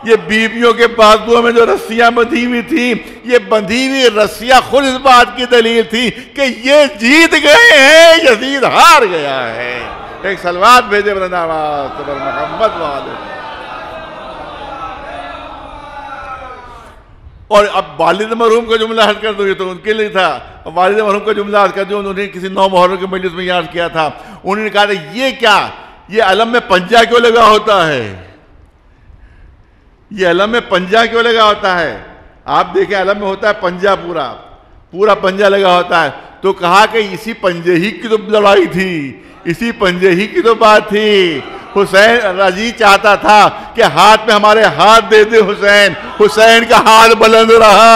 یہ بیویوں کے بازوؤں میں جو رسیاں بندھی ہوئی تھی، یہ بندھی ہوئی رسیاں خود اس بات کی دلیل تھی کہ یہ جیت گئے ہیں، یزید ہار گیا ہے۔ ایک صلوات بھیجے بلند آواز پر محمد والے۔ اور اب والد مرحوم کا جملہ حد کر دو، یہ تو ان کے لیے تھا۔ والد مرحوم کا جملہ حد کر دو، انہوں نے کسی 9 محرم کے مجلس میں یاد کیا تھا۔ انہوں نے کہا تھا یہ کیا، یہ علم میں پنجہ کیوں لگا ہوتا ہے؟ یہ علم میں پنجہ کیوں لگا ہوتا ہے؟ آپ دیکھیں علم میں ہوتا ہے پنجہ، پورا پنجہ لگا ہوتا ہے۔ تو کہا کہ اسی پنجے ہی کی تو لڑائی تھی، اسی پنجے ہی کی تو بات تھی۔ حسین رضی چاہتا تھا کہ ہاتھ میں ہمارے ہاتھ دے دے حسین کا ہاتھ بلند رہا،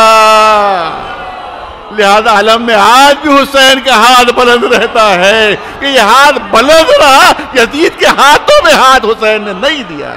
لہذا علم میں آج بھی حسین کا ہاتھ بلند رہتا ہے کہ یہ ہاتھ بلند رہا، یزید کے ہاتھوں میں ہاتھ حسین نے نہیں دیا۔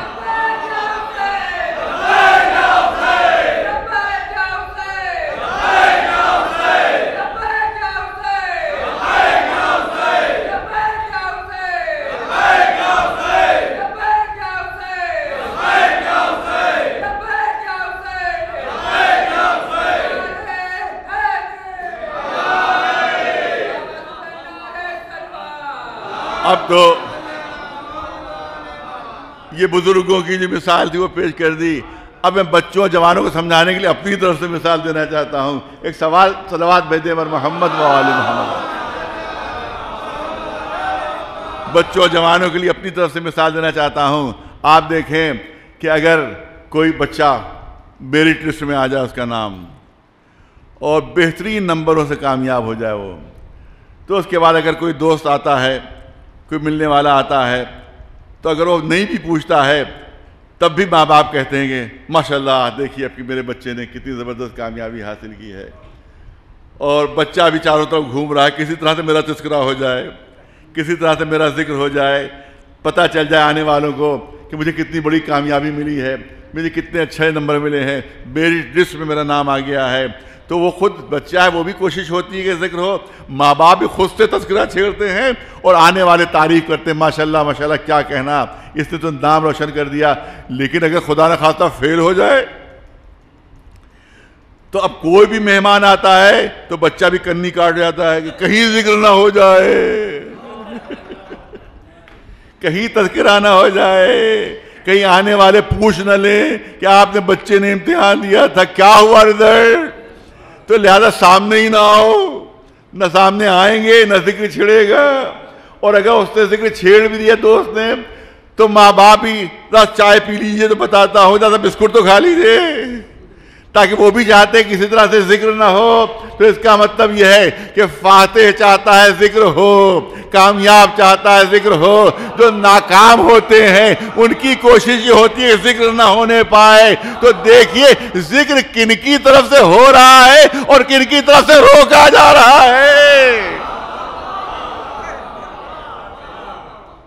اب تو یہ بزرگوں کی جو مثال تھی وہ پیش کر دی۔ اب میں بچوں جوانوں کو سمجھانے کے لیے اپنی طرف سے مثال دینا چاہتا ہوں۔ ایک سوال صلوات بھیجے پر محمد و آل محمد۔ بچوں جوانوں کے لیے اپنی طرف سے مثال دینا چاہتا ہوں۔ آپ دیکھیں کہ اگر کوئی بچہ میرٹ لسٹ میں آ جائے اس کا نام، اور بہترین نمبروں سے کامیاب ہو جائے وہ، تو اس کے بعد اگر کوئی دوست آتا ہے، کوئی ملنے والا آتا ہے، تو اگر وہ نہیں بھی پوچھتا ہے تب بھی ماں باپ کہتے ہیں کہ ماشاءاللہ دیکھیے اب کہ میرے بچے نے کتنی زبردست کامیابی حاصل کی ہے، اور بچہ بھی چاروں طرف گھوم رہا ہے، کسی طرح سے میرا تذکرہ ہو جائے، کسی طرح سے میرا ذکر ہو جائے، پتہ چل جائے آنے والوں کو کہ مجھے کتنی بڑی کامیابی ملی ہے، مجھے کتنے اچھے نمبر ملے ہیں، میری لسٹ میں میرا نام آ گیا ہے۔ تو وہ خود بچہ ہے، وہ بھی کوشش ہوتی ہے کہ ذکر ہو، ماں باپ بھی خود سے تذکرہ چھیڑتے ہیں اور آنے والے تعریف کرتے ہیں، ماشاءاللہ ماشاءاللہ کیا کہنا، اس نے تو نام روشن کر دیا۔ لیکن اگر خدا نہ خواستہ فیل ہو جائے تو اب کوئی بھی مہمان آتا ہے تو بچہ بھی کنی کاٹ جاتا ہے کہ کہیں ذکر نہ ہو جائے، کہیں تذکرہ نہ ہو جائے، کہیں آنے والے پوچھ نہ لیں کہ آپ نے بچے نے امتحان دیا تھا کیا ہوا رزلٹ، تو لہذا سامنے ہی نہ آؤ، نہ سامنے آئیں گے نہ ذکر چھڑے گا۔ اور اگر اس نے ذکر چھیڑ بھی دیا دوست نے تو ماں باپ ہی چائے پی لیجئے تو بتاتا ہو، زیادہ بسکٹ تو کھا لیجئے، تاکہ وہ بھی چاہتے ہیں کسی طرح سے ذکر نہ ہو۔ تو اس کا مطلب یہ ہے کہ فاتح چاہتا ہے ذکر ہو، کامیاب چاہتا ہے ذکر ہو، جو ناکام ہوتے ہیں ان کی کوشش یہ ہوتی ہے ذکر نہ ہونے پائے۔ تو دیکھیے ذکر کن کی طرف سے ہو رہا ہے اور کن کی طرف سے روکا جا رہا ہے۔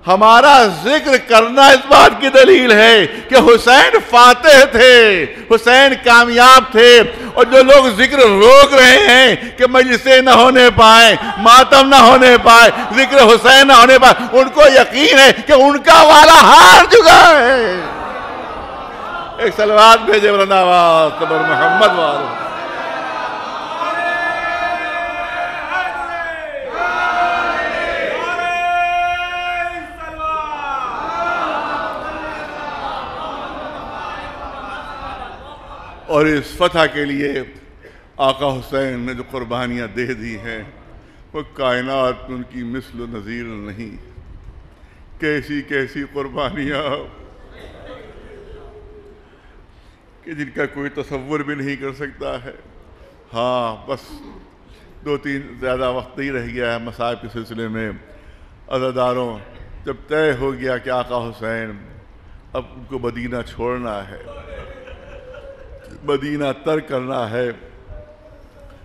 ہمارا ذکر کرنا اس بات کی دلیل ہے کہ حسین فاتح تھے، حسین کامیاب تھے، اور جو لوگ ذکر روک رہے ہیں کہ مجلسیں نہ ہونے پائیں، ماتم نہ ہونے پائے، ذکر حسین نہ ہونے پائے، ان کو یقین ہے کہ ان کا والا ہار چکا ہے۔ ایک صلوات بھیجے بلند آواز پر محمد والے۔ اور اس فتح کے لیے آقا حسین نے جو قربانیاں دے دی ہیں وہ کائنات میں ان کی مثل و نظیر نہیں۔ کیسی کیسی قربانیاں کہ جن کا کوئی تصور بھی نہیں کر سکتا ہے۔ ہاں بس 2-3 زیادہ وقت نہیں رہ گیا ہے مصائب کے سلسلے میں۔ عزاداروں، جب طے ہو گیا کہ آقا حسین اب ان کو مدینہ چھوڑنا ہے، مدینہ ترک کرنا ہے،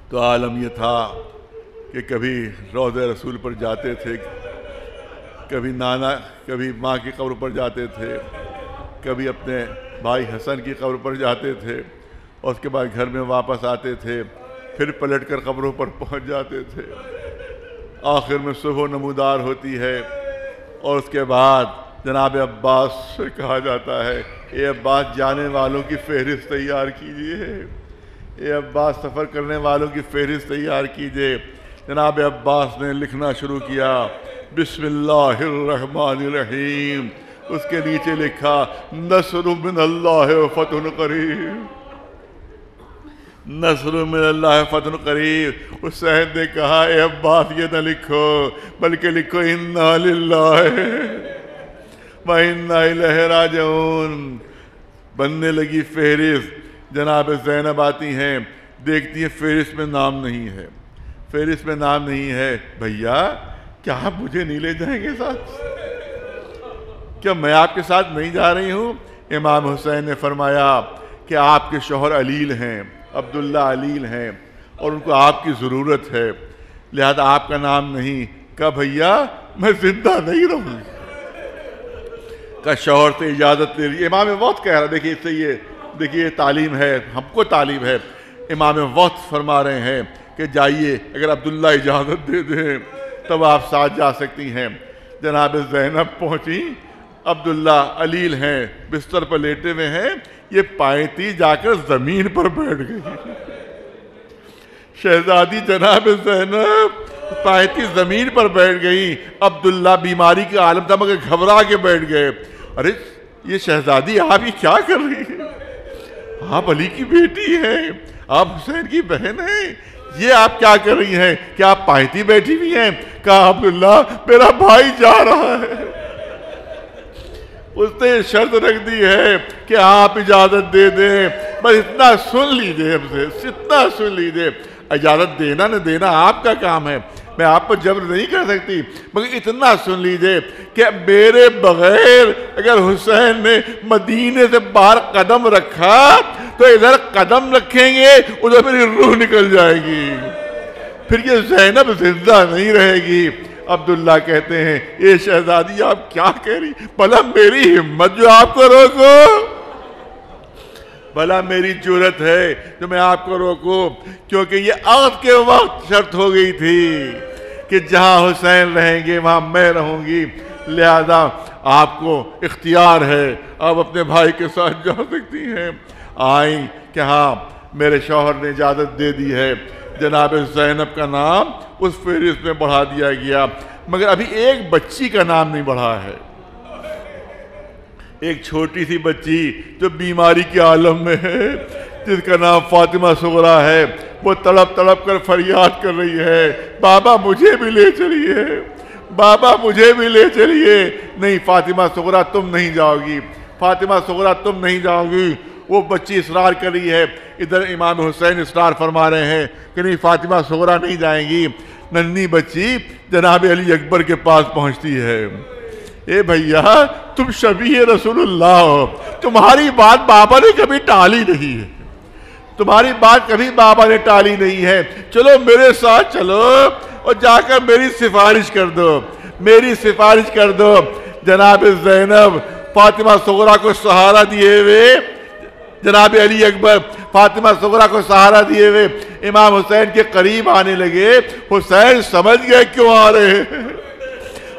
تو عالم یہ تھا کہ کبھی روضہ رسول پر جاتے تھے، کبھی کبھی ماں کی قبر پر جاتے تھے، کبھی اپنے بھائی حسن کی قبر پر جاتے تھے، اور اس کے بعد گھر میں واپس آتے تھے، پھر پلٹ کر قبروں پر پہنچ جاتے تھے۔ آخر میں صبح نمودار ہوتی ہے اور اس کے بعد جناب عباس سے کہا جاتا ہے اے عباس جانے والوں کی فہرست تیار کیجئے، اے عباس سفر کرنے والوں کی فہرست تیار کیجئے۔ جناب عباس نے لکھنا شروع کیا بسم اللہ الرحمن الرحیم، اس کے نیچے لکھا نصر من اللہ و فتح قریب، نصر من اللہ فتح قریب۔ اس صاحب نے کہا اے عباس یہ نہ لکھو بلکہ لکھو انا للہ و انا الیہ راجعون۔ بننے لگی فہرست، جناب زینب آتی ہیں، دیکھتی ہیں فہرست میں نام نہیں ہے، فہرست میں نام نہیں ہے۔ بھیا کیا آپ مجھے نہیں لے جائیں گے ساتھ؟ کیا میں آپ کے ساتھ نہیں جا رہی ہوں؟ امام حسین نے فرمایا کہ آپ کے شوہر علیل ہیں، عبداللہ علیل ہیں، اور ان کو آپ کی ضرورت ہے، لہذا آپ کا نام نہیں۔ کہا بھیا میں زندہ نہیں رہوں، کا شوہر سے اجازت لے لی۔ امام وقت کہہ رہا، دیکھیے اس سے دیکھیے یہ تعلیم ہے، ہم کو تعلیم ہے۔ امام وقت فرما رہے ہیں کہ جائیے، اگر عبداللہ اجازت دے دیں تب آپ ساتھ جا سکتی ہیں۔ جناب زینب پہنچی، عبداللہ علیل ہیں، بستر پر لیٹے ہوئے ہیں، یہ پائیتی جا کر زمین پر بیٹھ گئی۔ شہزادی جناب زینب پائیتی زمین پر بیٹھ گئی۔ عبداللہ بیماری کے عالم تھا مگر گھبرا کے بیٹھ گئے۔ ارے یہ شہزادی آپ یہ کیا کر رہی ہیں؟ آپ علی کی بیٹی ہیں، آپ حسین کی بہن ہیں، یہ آپ کیا کر رہی ہیں؟ کیا آپ پائیتی بیٹھی ہوئی ہیں؟ کہا عبداللہ میرا بھائی جا رہا ہے، اس نے شرط رکھ دی ہے کہ آپ اجازت دے دیں، بس اتنا سن لیجئے، ہم سے اتنا سن لیجئے۔ اجازت دینا نہ دینا آپ کا کام ہے، میں آپ پر جبر نہیں کر سکتی، مگر اتنا سن لیجئے کہ میرے بغیر اگر حسین نے مدینے سے باہر قدم رکھا تو ادھر قدم رکھیں گے ادھر میری روح نکل جائے گی، پھر یہ زینب زندہ نہیں رہے گی۔ عبداللہ کہتے ہیں اے شہزادی آپ کیا کہہ رہی؟ بھلا میری ہمت جو آپ کو روکو، بھلا میری جرت ہے جو میں آپ کو روکوں، کیونکہ یہ عہد کے وقت شرط ہو گئی تھی کہ جہاں حسین رہیں گے وہاں میں رہوں گی، لہذا آپ کو اختیار ہے، آپ اپنے بھائی کے ساتھ جا سکتی ہیں۔ آئیں کہ ہاں میرے شوہر نے اجازت دے دی ہے، جناب زینب کا نام اس فہرست میں بڑھا دیا گیا، مگر ابھی ایک بچی کا نام نہیں بڑھا ہے، ایک چھوٹی سی بچی جو بیماری کے عالم میں ہے، جس کا نام فاطمہ صغریٰ ہے۔ وہ تڑپ تڑپ کر فریاد کر رہی ہے بابا مجھے بھی لے چلیے، بابا مجھے بھی لے چلیے۔ نہیں فاطمہ صغریٰ تم نہیں جاؤ گی، فاطمہ صغریٰ تم نہیں جاؤ گی۔ وہ بچی اصرار کر رہی ہے، ادھر امام حسین اصرار فرما رہے ہیں کہ نہیں فاطمہ صغریٰ نہیں جائیں گی۔ ننھی بچی جناب علی اکبر کے پاس پہنچتی ہے، اے بھیا تم شبیہ رسول اللہ ہو، تمہاری بات بابا نے کبھی ٹالی نہیں ہے، تمہاری بات کبھی بابا نے ٹالی نہیں ہے، چلو میرے ساتھ چلو اور جا کر میری سفارش کر دو، میری سفارش کر دو۔ جناب زینب فاطمہ صغریٰ کو سہارا دیے ہوئے، جناب علی اکبر فاطمہ صغریٰ کو سہارا دیے ہوئے امام حسین کے قریب آنے لگے۔ حسین سمجھ گئے کیوں آ رہے ہیں،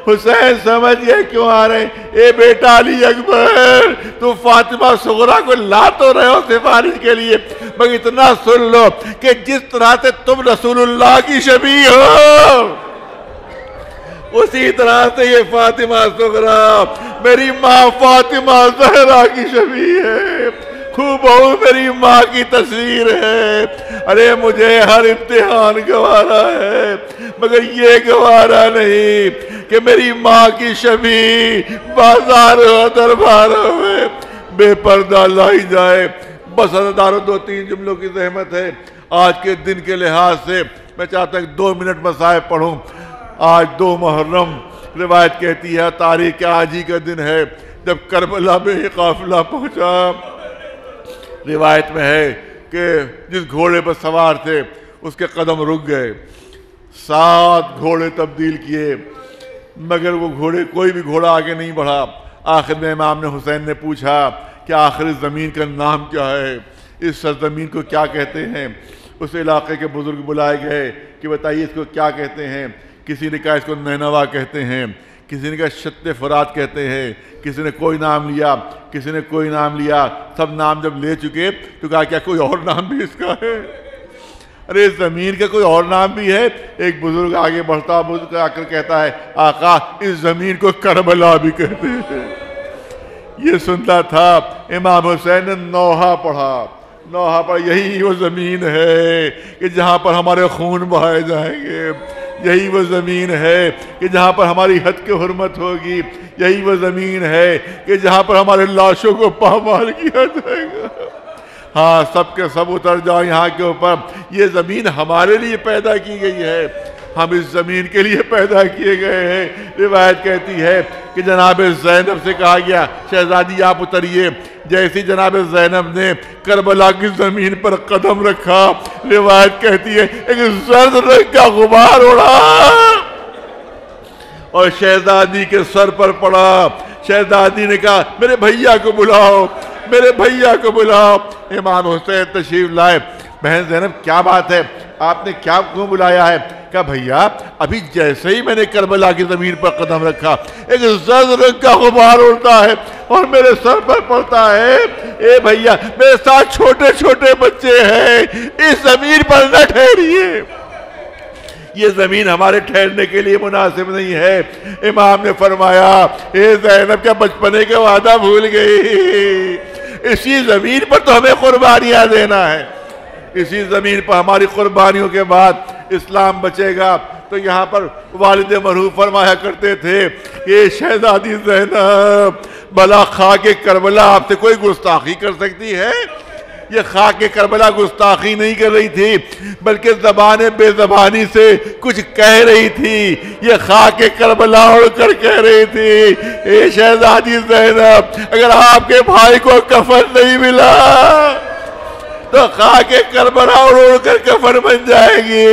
حسین سمجھ گئے کیوں آ رہے ہیں۔ اے بیٹا علی اکبر تم فاطمہ صغریٰ کو لا تو رہے ہو سفارش کے لیے، مگر اتنا سن لو کہ جس طرح سے تم رسول اللہ کی شبیہ ہو اسی طرح سے یہ فاطمہ صغریٰ میری ماں فاطمہ زہرا کی شبیہ ہے، خوب میری ماں کی تصویر ہے۔ ارے مجھے ہر امتحان گوارا ہے مگر یہ گوارا نہیں کہ میری ماں کی شبیہ بازار و درباروں میں بے پردہ لائی جائے۔ بس حضرتارو دو تین جملوں کی زحمت ہے، آج کے دن کے لحاظ سے میں چاہتا ہوں 2 منٹ مصائب پڑھوں۔ آج 2 محرم روایت کہتی ہے تاریخ آج ہی کا دن ہے جب کربلا میں یہ قافلہ پہنچا۔ روایت میں ہے کہ جس گھوڑے پر سوار تھے اس کے قدم رک گئے، 7 گھوڑے تبدیل کیے مگر وہ گھوڑے کوئی بھی گھوڑا آگے نہیں بڑھا۔ آخر میں امام حسین نے پوچھا کہ آخر اس زمین کا نام کیا ہے، اس سرزمین کو کیا کہتے ہیں؟ اس علاقے کے بزرگ بلائے گئے کہ بتائیے اس کو کیا کہتے ہیں۔ کسی نے کہا اس کو نینوا کہتے ہیں، کسی نے کہا شط فرات کہتے ہیں، کسی نے کوئی نام لیا، کسی نے کوئی نام لیا، سب نام جب لے چکے تو کہا کیا کوئی اور نام بھی اس کا ہے؟ ارے زمین کا کوئی اور نام بھی ہے؟ ایک بزرگ آگے بڑھتا بزرگ آ کر کہتا ہے آقا اس زمین کو کربلا بھی کہتے ہیں۔ یہ سنتا تھا امام حسین نے نوحہ پڑھا، نوحہ پر یہی وہ زمین ہے کہ جہاں پر ہمارے خون بہائے جائیں گے، یہی وہ زمین ہے کہ جہاں پر ہماری حد کی حرمت ہوگی، یہی وہ زمین ہے کہ جہاں پر ہمارے لاشوں کو پامال کیا جائے گا۔ ہاں سب کے سب اتر جاؤ یہاں کے اوپر، یہ زمین ہمارے لیے پیدا کی گئی ہے، ہم اس زمین کے لیے پیدا کیے گئے ہیں۔ روایت کہتی ہے کہ جناب زینب سے کہا گیا شہزادی آپ اتریے، جیسی جناب زینب نے کربلا کی زمین پر قدم رکھا، روایت کہتی ہے ایک زرد رنگ کا غبار اڑا اور شہزادی کے سر پر پڑا۔ شہزادی نے کہا میرے بھیا کو بلاؤ، میرے بھیا کو بلاؤ۔ امام حسین تشریف لائے۔ بہن زینب کیا بات ہے، آپ نے کیوں بلایا ہے؟ کہا بھیا ابھی جیسے ہی میں نے کربلا کی زمین پر قدم رکھا ایک زرد رنگ کا غبار اڑتا ہے اور میرے سر پر پڑتا ہے۔ اے بھیا میرے ساتھ چھوٹے چھوٹے بچے ہیں، اس زمین پر نہ ٹھہریے، یہ زمین ہمارے ٹھہرنے کے لیے مناسب نہیں ہے۔ امام نے فرمایا اے زینب کیا بچپنے کا وعدہ بھول گئی؟ اسی زمین پر تو ہمیں قربانیاں دینا ہے، اسی زمین پر ہماری قربانیوں کے بعد اسلام بچے گا۔ تو یہاں پر والد مرحوم فرمایا کرتے تھے کہ شہزادی زینب بلا خاک کربلا آپ سے کوئی گستاخی کر سکتی ہے؟ یہ خاک کربلا گستاخی نہیں کر رہی تھی بلکہ زبان بے زبانی سے کچھ کہہ رہی تھی، یہ خاک کربلا اڑ کر کہہ رہی تھی اے شہزادی زینب اگر آپ کے بھائی کو کفن نہیں ملا تو خاک کربلا اڑ کر کفن بن جائے گی،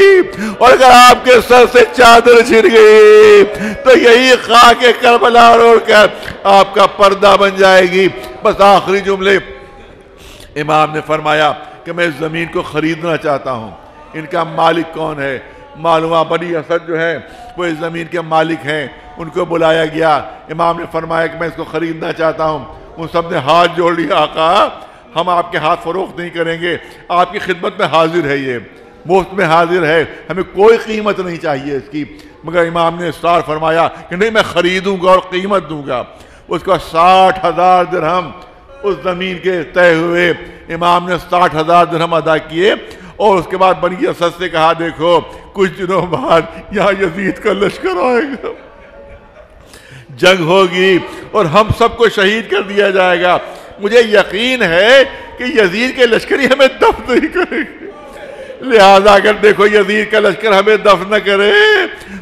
اور اگر آپ کے سر سے چادر چھن گئی تو یہی خاک کربلا اڑ کر آپ کا پردہ بن جائے گی۔ بس آخری جملے امام نے فرمایا کہ میں اس زمین کو خریدنا چاہتا ہوں، ان کا مالک کون ہے؟ معلومہ بنی اسد جو ہے وہ اس زمین کے مالک ہیں، ان کو بلایا گیا۔ امام نے فرمایا کہ میں اس کو خریدنا چاہتا ہوں۔ ان سب نے ہاتھ جوڑ لیا، آقا ہم آپ کے ہاتھ فروخت نہیں کریں گے، آپ کی خدمت میں حاضر ہے، یہ مفت میں حاضر ہے، ہمیں کوئی قیمت نہیں چاہیے اس کی۔ مگر امام نے اصرار فرمایا کہ نہیں میں خریدوں گا اور قیمت دوں گا۔ اس کو 60,000 درہم اس زمین کے طے ہوئے۔ امام نے 60,000 درہم ادا کیے اور اس کے بعد بنی اسد سے کہا دیکھو کچھ دنوں بعد یہاں یزید کا لشکر آئے گا، جنگ ہوگی اور ہم سب کو شہید کر دیا جائے گا، مجھے یقین ہے کہ یزید کے لشکر ہی ہمیں دفن نہیں کریں گے، لہذا اگر دیکھو یزید کا لشکر ہمیں دفن نہ کرے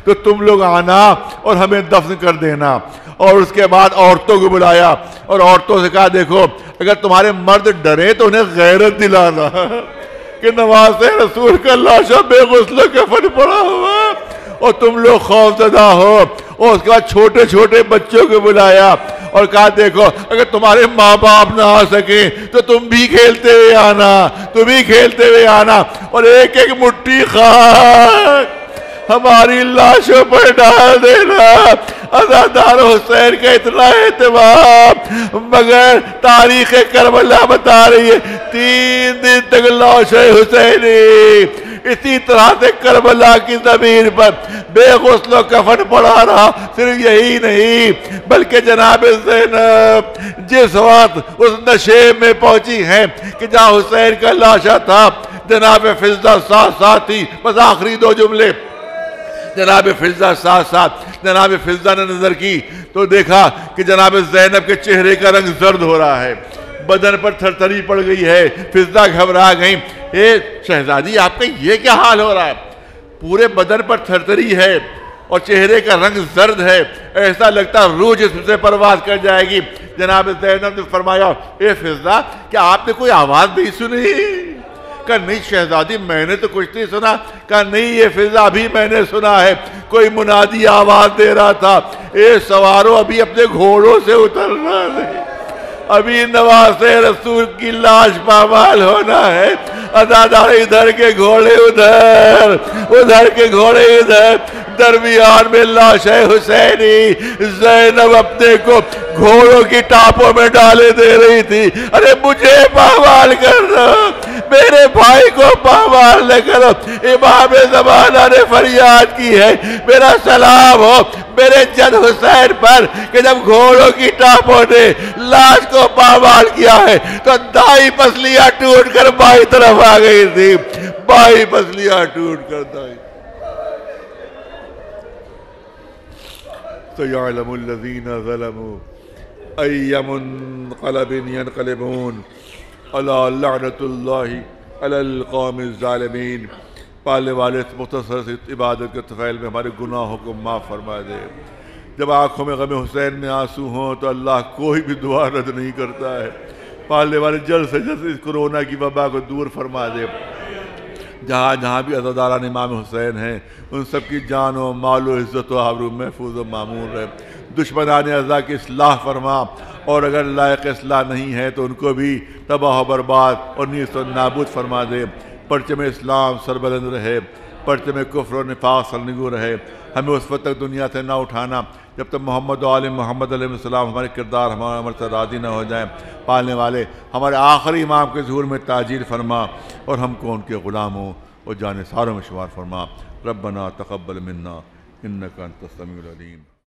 تو تم لوگ آنا اور ہمیں دفن کر دینا۔ اور اس کے بعد عورتوں کو بلایا اور عورتوں سے کہا دیکھو اگر تمہارے مرد ڈرے تو انہیں غیرت دلانا کہ نواز رسول کا لاشا بے غسل کفن پڑا ہوا اور تم لوگ خوف زدہ ہو۔ اور اس کے بعد چھوٹے چھوٹے بچوں کو بلایا اور کہا دیکھو اگر تمہارے ماں باپ نہ آ سکیں تو تم بھی کھیلتے ہوئے آنا، تم بھی کھیلتے ہوئے آنا، اور ایک ایک مٹھی خاک ہماری لاشوں پر ڈال دینا۔ عزادار حسین کا اتنا اہتمام، مگر تاریخ کربلا بتا رہی ہے 3 دن تک لاش حسینی اسی طرح سے کربلا کی زمین پر بے غسل و کفن پڑا رہا۔ صرف یہی نہیں بلکہ جناب زینب جس وقت اس نشیب میں پہنچی ہیں کہ جہاں حسین کا لاشا تھا، جناب فضہ ساتھ ساتھ تھی۔ بس آخری 2 جملے، جناب فضہ ساتھ ساتھ، جناب فضہ نے نظر کی تو دیکھا کہ جناب زینب کے چہرے کا رنگ زرد ہو رہا ہے، بدن پر تھرتھری پڑ گئی ہے۔ فضہ گھبرا گئی، اے شہزادی آپ کا یہ کیا حال ہو رہا ہے؟ پورے بدن پر تھرتھری ہے اور چہرے کا رنگ زرد ہے، ایسا لگتا روح جسم سے پرواز کر جائے گی۔ جناب زینب نے فرمایا اے فضہ کیا آپ نے کوئی آواز نہیں سنی؟ کہا نہیں شہزادی میں نے تو کچھ نہیں سنا۔ کہا نہیں یہ فضہ ابھی میں نے سنا ہے، کوئی منادی آواز دے رہا تھا اے سوارو ابھی اپنے گھوڑوں سے اترنا نہیں، ابھی نواز رسول کی لاش پامال ہونا ہے۔ عزادار ادھر کے گھوڑے ادھر، ادھر کے گھوڑے ادھر، درمیان میں لاش حسینی، زینب اپنے کو گھوڑوں کی ٹاپوں میں ڈالے دے رہی تھی، ارے مجھے پامال کرنا، میرے بھائی کو پامال نہ کرو۔ امام زمانہ نے فریاد کی ہے، میرا سلام ہو میرے جد حسین پر کہ جب گھوڑوں کی ٹاپوں نے لاش کو پامال کیا ہے تو دائیں پسلیاں ٹوٹ کر بائیں طرف آ گئی تھی، بائیں پسلیاں ٹوٹ کر دائیں۔ سَيَعْلَمُ الَّذِينَ ظَلَمُوا أَيَّ مُنقَلَبٍ يَنقَلِبُونَ أَلَا لَعْنَةُ اللَّهِ عَلَى الْقَوْمِ الظَّالِمِينَ۔ پالنے والے اس مختصر سی عبادت کے طفیل میں ہمارے گناہوں کو معاف فرما دے۔ جب آنکھوں میں غم حسین میں آنسو ہوں تو اللہ کوئی بھی دعا رد نہیں کرتا ہے۔ پالنے والے جلد سے جلد اس کورونا کی وبا کو دور فرما دے۔ جہاں جہاں بھی عزاداران امام حسین ہیں ان سب کی جان و مال و عزت و آبرو محفوظ و معمور رہے۔ دشمنان اعضاء کی اصلاح فرما، اور اگر لائق اصلاح نہیں ہے تو ان کو بھی تباہ و برباد اور نیست و نابود فرما دے۔ پرچم اسلام سربلند رہے، پرچم کفر و نفاق سرنگوں رہے۔ ہمیں اس وقت تک دنیا سے نہ اٹھانا جب تک محمد و آل محمد علیہ السلام ہمارے کردار ہمارے عمل سے راضی نہ ہو جائیں۔ پالنے والے ہمارے آخری امام کے ظہور میں تاجیل فرما اور ہم کو ان کے غلاموں اور جانثاروں میں شمار فرما۔ ربنا تقبل منا انک انت السمیع العلیم۔